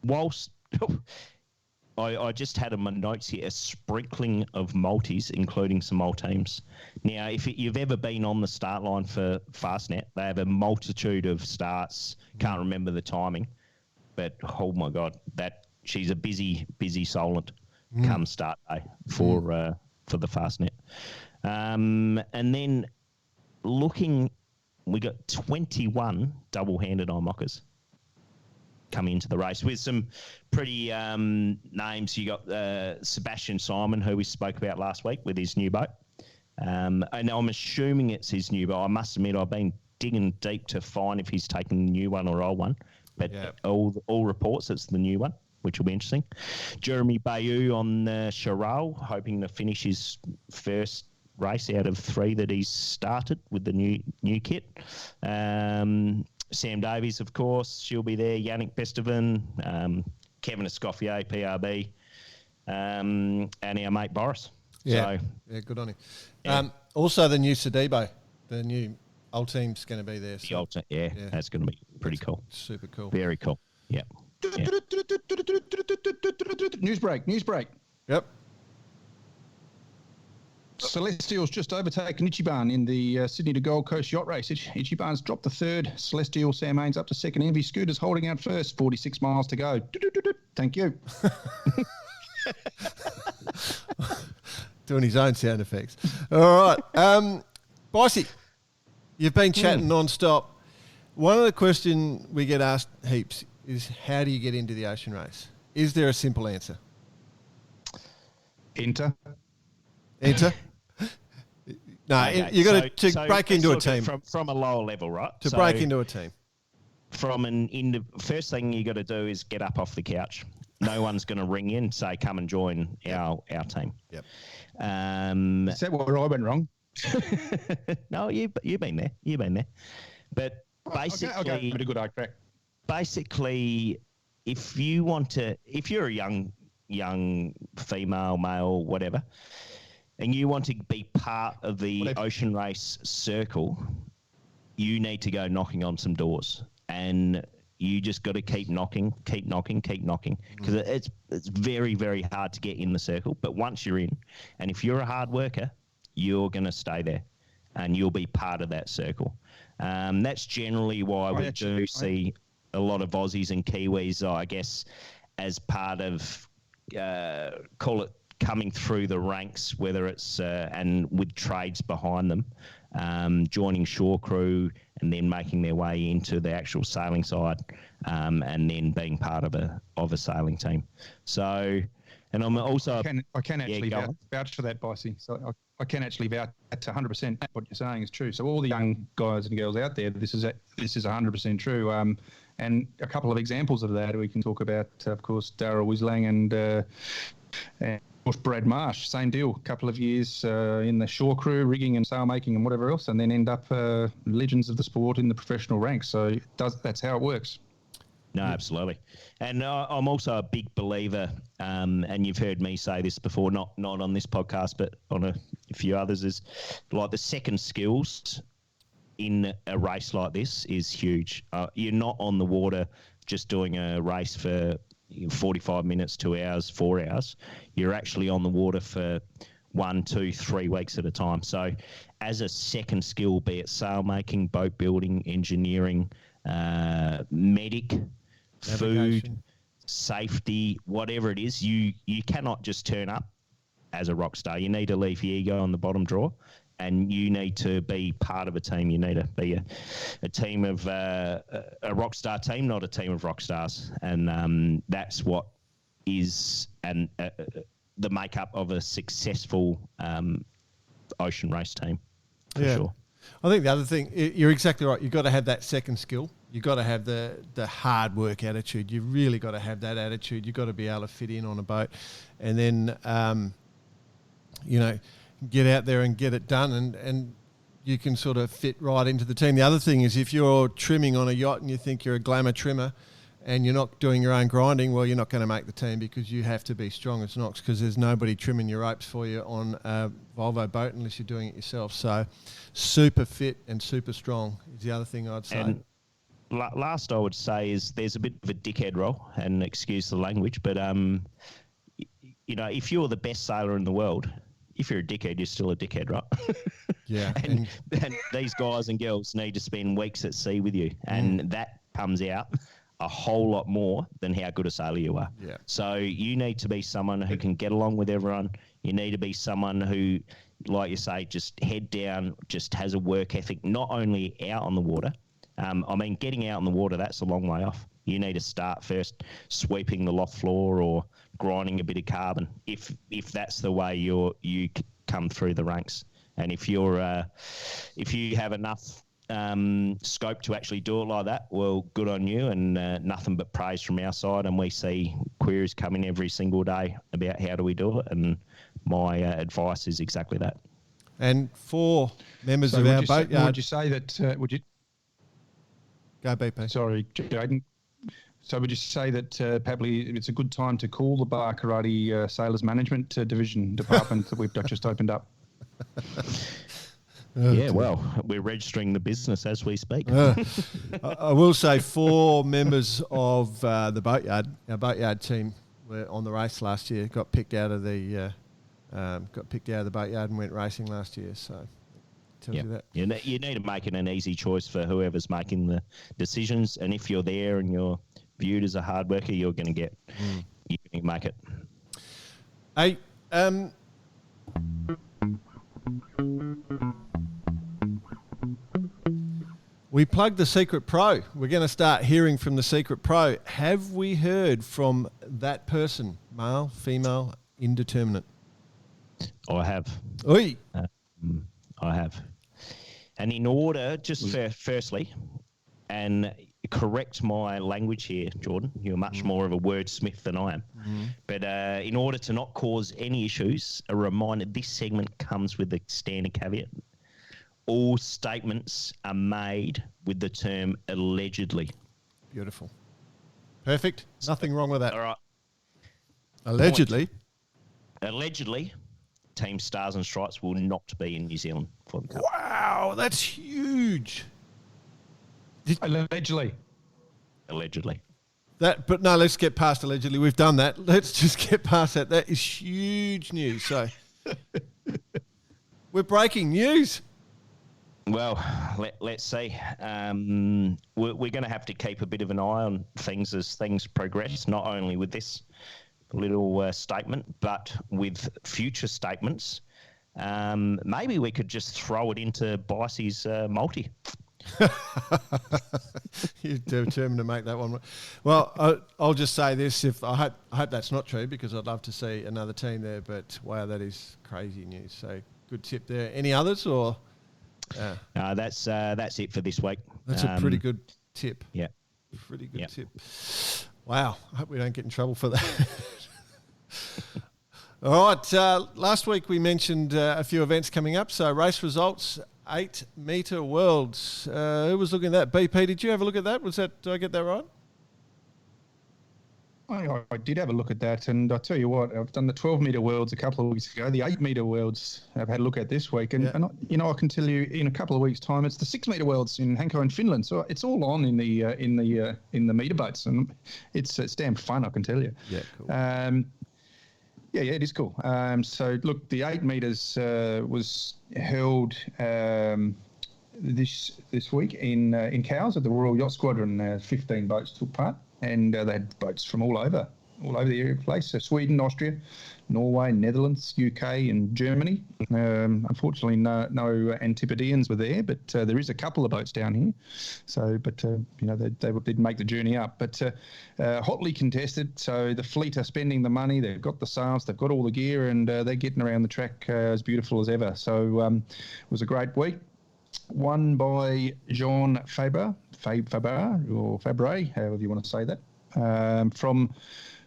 whilst I just had in my notes here a sprinkling of multis, including some old teams. Now, if you've ever been on the start line for Fastnet, they have a multitude of starts. Can't remember the timing, but oh my God, she's a busy Solent come start day for the Fastnet. And then we got 21 double-handed eye mockers. come into the race with some pretty names. You got Sebastian Simon, who we spoke about last week with his new boat. And I'm assuming it's his new boat. I must admit, I've been digging deep to find if he's taken the new one or old one. But all reports it's the new one, which will be interesting. Jeremy Bayou on Charal, hoping to finish his first race out of 3 that he's started with the new kit. Sam Davies, of course, she'll be there. Yannick Besteven, Kevin Escoffier, PRB, and our mate Boris. Yeah, good on him. Yeah. Also, the new Sadibo, the new old team's going to be there. So. The old team, that's going to be pretty cool. Super cool. Very cool. Yeah. News break. Yep. Celestial's just overtaken Ichiban in the Sydney to Gold Coast yacht race. Ichiban's dropped the third. Celestial, Sam Haines up to second. Envy Scooter's holding out first. 46 miles to go. Thank you. Doing his own sound effects. All right. Bicey, you've been chatting non-stop. One of the questions we get asked heaps is, how do you get into the ocean race? Is there a simple answer? Enter? No, okay, you got to break into a team. From a lower level, right? To break into a team. First thing you got to do is get up off the couch. No one's going to ring you and say, come and join our team. Yep. Is that where I went wrong? No, you've been there. But basically, I'll give it a good eye crack. Basically, if you're a young female, male, whatever, and you want to be part of the ocean race circle, you need to go knocking on some doors, and you just got to keep knocking, because it's very, very hard to get in the circle. But once you're in, and if you're a hard worker, you're going to stay there, and you'll be part of that circle. That's generally why we do see a lot of Aussies and Kiwis, I guess, as part of call it coming through the ranks, whether it's and with trades behind them, joining shore crew and then making their way into the actual sailing side, and then being part of a sailing team. So, and I'm also I can actually vouch for that, Bicey. So I can actually vouch that's 100%. What you're saying is true. So all the young guys and girls out there, this is 100% true. And a couple of examples of that we can talk about. Of course, Darryl Wislang and of course, Brad Marsh, same deal. A couple of years in the shore crew, rigging and sail making and whatever else, and then end up legends of the sport in the professional ranks. So that's how it works. No, absolutely. And I'm also a big believer, and you've heard me say this before, not on this podcast, but on a few others, is like the second skills in a race like this is huge. You're not on the water just doing a race for 45 minutes, 2 hours, 4 hours. You're actually on the water for 1, 2, 3 weeks at a time. So as a second skill, be it sail making, boat building, engineering, medic, food, safety, whatever it is, you cannot just turn up as a rock star. You need to leave your ego on the bottom drawer, and you need to be part of a team. You need to be a team of a rock star team, not a team of rock stars. And that's what is the makeup of a successful ocean race team, for sure. I think the other thing, you're exactly right. You've got to have that second skill. You've got to have the hard work attitude. You've really got to have that attitude. You've got to be able to fit in on a boat. And then, get out there and get it done, and you can sort of fit right into the team. The other thing is, if you're trimming on a yacht and you think you're a glamour trimmer and you're not doing your own grinding, well, you're not going to make the team, because you have to be strong as Knox, because there's nobody trimming your ropes for you on a Volvo boat unless you're doing it yourself. So super fit and super strong is the other thing I'd say. And last I would say is there's a bit of a dickhead role, and excuse the language, but if you're the best sailor in the world, if you're a dickhead, you're still a dickhead, right? Yeah. and these guys and girls need to spend weeks at sea with you, and that comes out a whole lot more than how good a sailor you are. Yeah. So you need to be someone who can get along with everyone. You need to be someone who, like you say, just head down, just has a work ethic, not only out on the water, I mean, getting out in the water, that's a long way off. You need to start first sweeping the loft floor or grinding a bit of carbon if that's the way you come through the ranks. And if you have enough scope to actually do it like that, well, good on you, and nothing but praise from our side. And we see queries coming every single day about how do we do it, and my advice is exactly that. And for members of our boatyard, would you say that? Would you go BP? Sorry, Jaden. So would you say that probably it's a good time to call the Bar Karate Sailors Management Division Department that we've just opened up? Yeah, well, we're registering the business as we speak. I will say 4 members of the boatyard, our boatyard team, were on the race last year. Got picked out of the boatyard and went racing last year. So tells you that. You need to make it an easy choice for whoever's making the decisions. And if you're there and you're viewed as a hard worker, you're going to make it. Hey, we plugged the Secret Pro. We're going to start hearing from the Secret Pro. Have we heard from that person, male, female, indeterminate? I have. Oi. I have. And in order, just firstly, and correct my language here, Jordan, you're much more of a wordsmith than I am. But in order to not cause any issues, a reminder, this segment comes with a standard caveat. All statements are made with the term allegedly. Beautiful. Perfect. Nothing wrong with that. All right. Allegedly. Allegedly, Team Stars and Stripes will not be in New Zealand for the Cup. Wow, that's huge. Allegedly. But no, let's get past allegedly. We've done that. Let's just get past that. That is huge news. So we're breaking news. Well, let's see. We're going to have to keep a bit of an eye on things as things progress, not only with this little statement, but with future statements. Maybe we could just throw it into Bicey's multi. You're determined to make that one. Well, I'll just say this: I hope that's not true, because I'd love to see another team there. But wow, that is crazy news. So good tip there. Any others or? That's it for this week. That's a pretty good tip. Yeah, pretty good tip. Wow, I hope we don't get in trouble for that. All right, last week we mentioned a few events coming up. So race results, 8 metre worlds. Who was looking at that? BP, did you have a look at that? Did I get that right? I did have a look at that, and I tell you what, I've done the 12 metre worlds a couple of weeks ago. The 8 metre worlds I've had a look at this week, and I can tell you in a couple of weeks' time, it's the 6 metre worlds in Hanko in Finland. So it's all on in the metre boats, and it's damn fun, I can tell you. Yeah, cool. Yeah, it is cool. So look, the 8 metres was held this week in Cowes at the Royal Yacht Squadron. 15 boats took part. And they had boats from all over the place. So Sweden, Austria, Norway, Netherlands, UK, and Germany. Unfortunately, no Antipodeans were there, but there is a couple of boats down here. So, but they did make the journey up. But hotly contested. So the fleet are spending the money. They've got the sails. They've got all the gear, and they're getting around the track as beautiful as ever. So it was a great week. Won by Jean Fabre, or Fabre, however you want to say that, from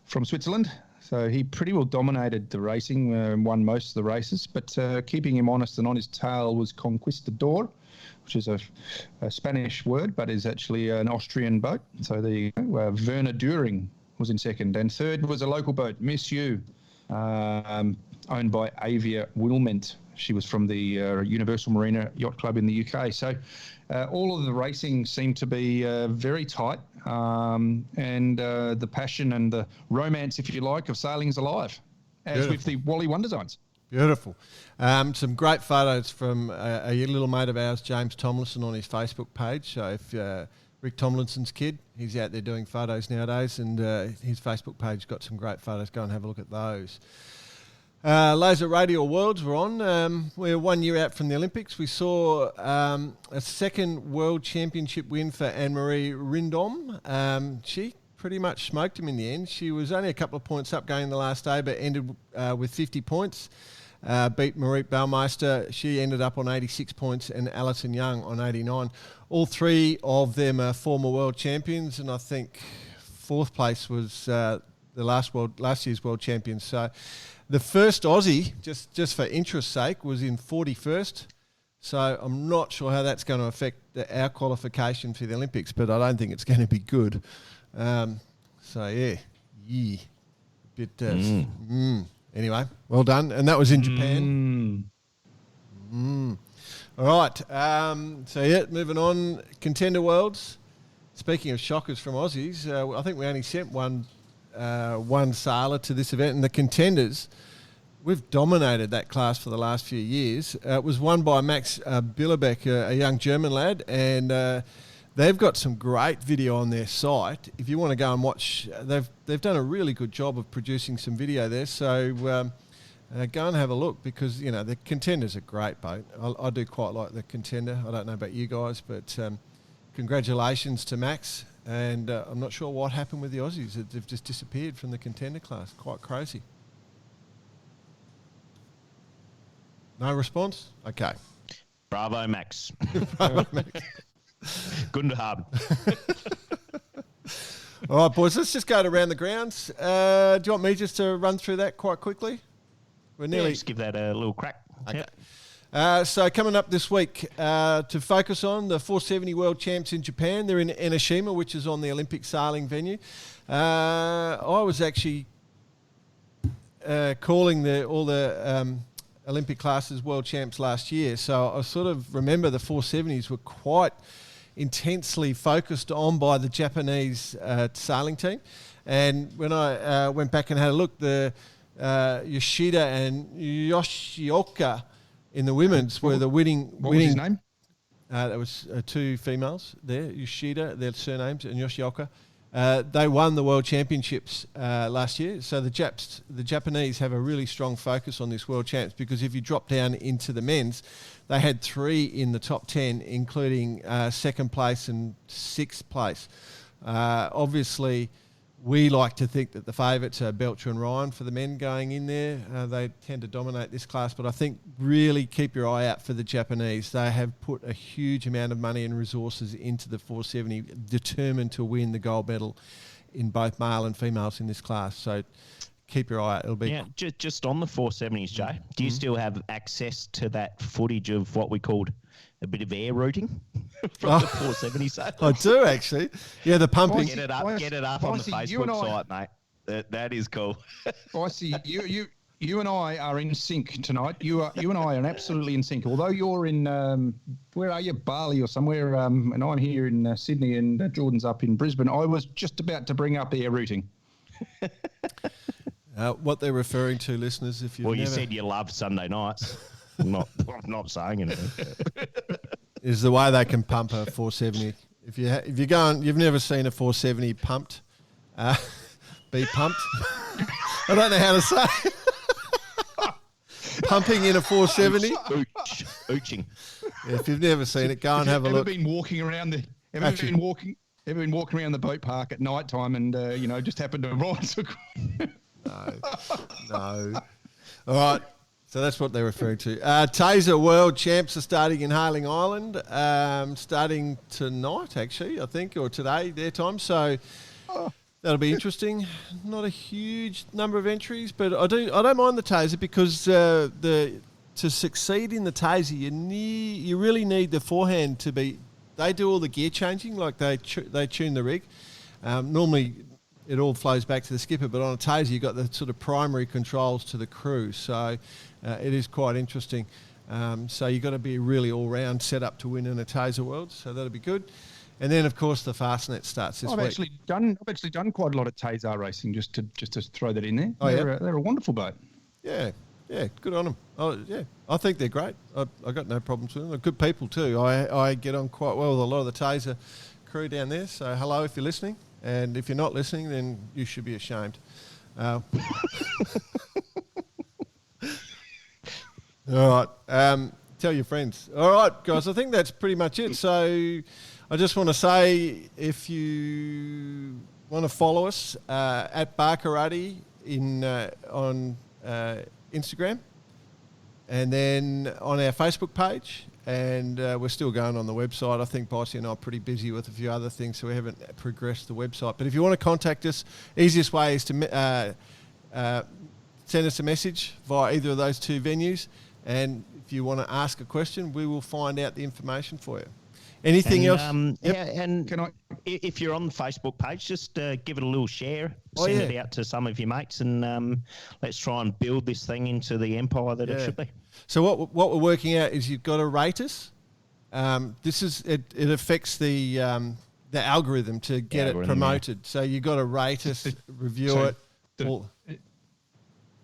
Switzerland. So he pretty well dominated the racing, won most of the races, but keeping him honest and on his tail was Conquistador, which is a Spanish word, but is actually an Austrian boat. So there you go. Werner Düring was in second, and third was a local boat, Miss You, owned by Avia Wilment. She was from the Universal Marina Yacht Club in the UK. So all of the racing seemed to be very tight, and the passion and the romance, if you like, of sailing is alive, as with the Wally Windsurfers. Beautiful. Some great photos from a little mate of ours, James Tomlinson, on his Facebook page. So if Rick Tomlinson's kid, he's out there doing photos nowadays, and his Facebook page got some great photos. Go and have a look at those. Laser Radial Worlds were on. We're 1 year out from the Olympics. We saw a second World Championship win for Anne-Marie Rindom. She pretty much smoked him in the end. She was only a couple of points up going the last day, but ended with 50 points. Beat Mariette Baumeister. She ended up on 86 points, and Alison Young on 89. All three of them are former world champions, and I think fourth place was the last year's world champions. So the first Aussie, just for interest's sake, was in 41st. So I'm not sure how that's going to affect our qualification for the Olympics, but I don't think it's going to be good. Anyway, well done. And that was in Japan. All right. Moving on. Contender Worlds. Speaking of shockers from Aussies, I think we only sent one sailor to this event, and the Contenders, we've dominated that class for the last few years. It was won by Max Billerbeck, a young German lad, and they've got some great video on their site. If you want to go and watch, they've done a really good job of producing some video there. So go and have a look, because the Contender's a great boat. I do quite like the Contender. I don't know about you guys, but congratulations to Max. And I'm not sure what happened with the Aussies. They've just disappeared from the Contender class. Quite crazy. No response? Okay. Bravo, Max. Bravo, Max. Guten Abend. All right, boys, let's just go around the grounds. Do you want me just to run through that quite quickly? We're nearly... just give that a little crack. Okay. Yep. So coming up this week, to focus on the 470 World Champs in Japan. They're in Enoshima, which is on the Olympic sailing venue. I was actually calling all the Olympic classes World Champs last year, so I sort of remember the 470s were quite intensely focused on by the Japanese sailing team. And when I went back and had a look, the Yoshida and Yoshioka in the women's were the winning. What was his name? That was two females there, Yoshida, their surnames, and Yoshioka. They won the World Championships last year. So the Japanese have a really strong focus on this World Champs, because if you drop down into the men's, they had 3 in the top 10, including second place and sixth place. Obviously, we like to think that the favourites are Belcher and Ryan for the men going in there. They tend to dominate this class, but I think really keep your eye out for the Japanese. They have put a huge amount of money and resources into the 470, determined to win the gold medal in both male and females in this class. So keep your eye out. It'll be just on the 470s, Jay. Do you still have access to that footage of what we called a bit of air routing from the 470 sailors? I do, actually. Yeah, the pumping. Get it up on the Facebook site, mate. That is cool. I see you and I are in sync tonight. You and I are absolutely in sync. Although you're in where are you, Bali or somewhere, and I'm here in Sydney, and Jordan's up in Brisbane. I was just about to bring up air routing. What they're referring to, listeners, if you've you said you love Sunday nights. I'm not saying anything. Is the way they can pump a 470. If you're going, you've never seen a 470 pumped, be pumped. I don't know how to say. Pumping in a 470. Ooching. Yeah, if you've never seen it, go and have a look. Ever been walking around the boat park at night time and just happened to ride? No. All right. So that's what they're referring to. Taser World Champs are starting in Hailing Island, starting tonight, actually, I think, or today, their time. So that'll be interesting. Not a huge number of entries, but I don't mind the Taser, because to succeed in the Taser, you really need the forehand to be. They do all the gear changing, like they tune the rig. Normally, it all flows back to the skipper, but on a Taser, you've got the sort of primary controls to the crew. So it is quite interesting. So you've got to be really all-round set up to win in a Taser World. So that'll be good. And then, of course, the Fastnet starts this week. I've actually done quite a lot of Taser racing, just to throw that in there. Oh, they're a wonderful boat. Yeah, good on them. Oh, yeah, I think they're great. I got no problems with them. They're good people too. I get on quite well with a lot of the Taser crew down there. So hello if you're listening. And if you're not listening, then you should be ashamed. All right. Tell your friends. All right, guys. I think that's pretty much it. So I just want to say, if you want to follow us at Barkarati on Instagram, and then on our Facebook page, and we're still going on the website. I think Bossy and I are pretty busy with a few other things, so we haven't progressed the website. But if you want to contact us, easiest way is to send us a message via either of those two venues, and if you want to ask a question, we will find out the information for you. Anything else? And can I, if you're on the Facebook page, just give it a little share, send it out to some of your mates, and let's try and build this thing into the empire that it should be. So what we're working out is you've got to rate us. It affects the algorithm to get it promoted. Yeah. So you've got to rate us, review it. Go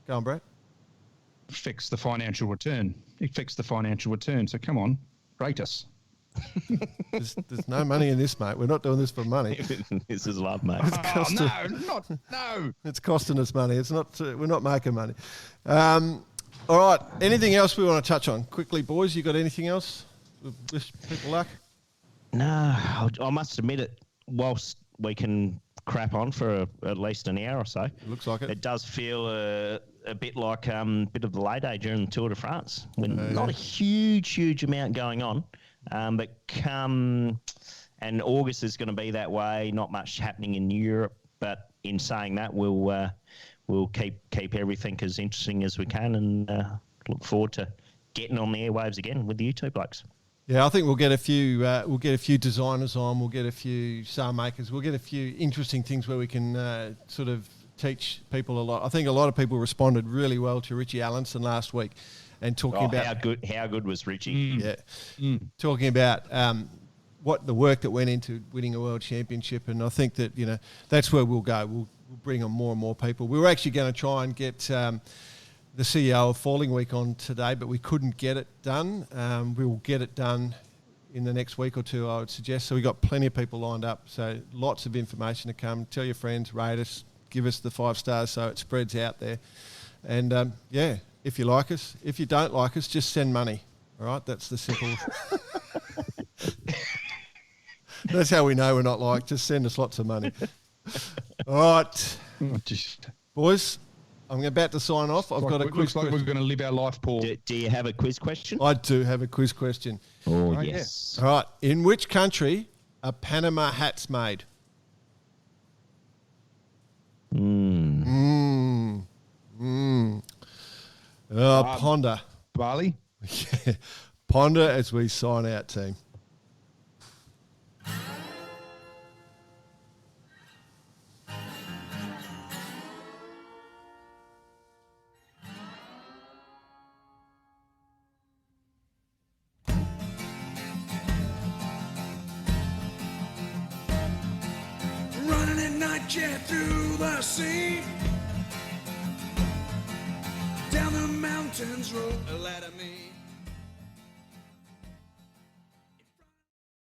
on, Brett. Fix the financial return. It fixed the financial return. So come on, rate us. There's no money in this, mate. We're not doing this for money. This is love, mate. No. It's costing us money. It's not. We're not making money. All right. Anything else we want to touch on quickly, boys? You got anything else? Wish people luck. No, I must admit it. Whilst we can crap on for at least an hour or so, looks like it. It does feel a bit like a bit of the lay day during the Tour de France. Not a huge amount going on. But come, and August is going to be that way. Not much happening in Europe, but in saying that, we'll keep everything as interesting as we can, and look forward to getting on the airwaves again with you two blokes. Yeah, I think we'll get a few designers on. We'll get a few sail makers. We'll get a few interesting things where we can sort of teach people a lot. I think a lot of people responded really well to Richie Allenson last week. And talking about how good was Richie? Talking about what the work that went into winning a world championship, and I think that that's where we'll go. We'll bring on more and more people. We were actually going to try and get the CEO of Falling Week on today, but we couldn't get it done. We will get it done in the next week or two, I would suggest. So we got plenty of people lined up. So lots of information to come. Tell your friends, rate us, give us the 5 stars so it spreads out there, and if you like us. If you don't like us, just send money. All right? That's the simple. That's how we know we're not liked. Just send us lots of money. All right. Boys, I'm about to sign off. I've got a quiz looks like question. we're going to live our life, Paul. Do you have a quiz question? I do have a quiz question. Oh, yes. All right. In which country are Panama hats made? Ponder. Vale? Yeah. Ponder as we sign out, team. Running at night jet through the sea, down the mountains roll a ladder me.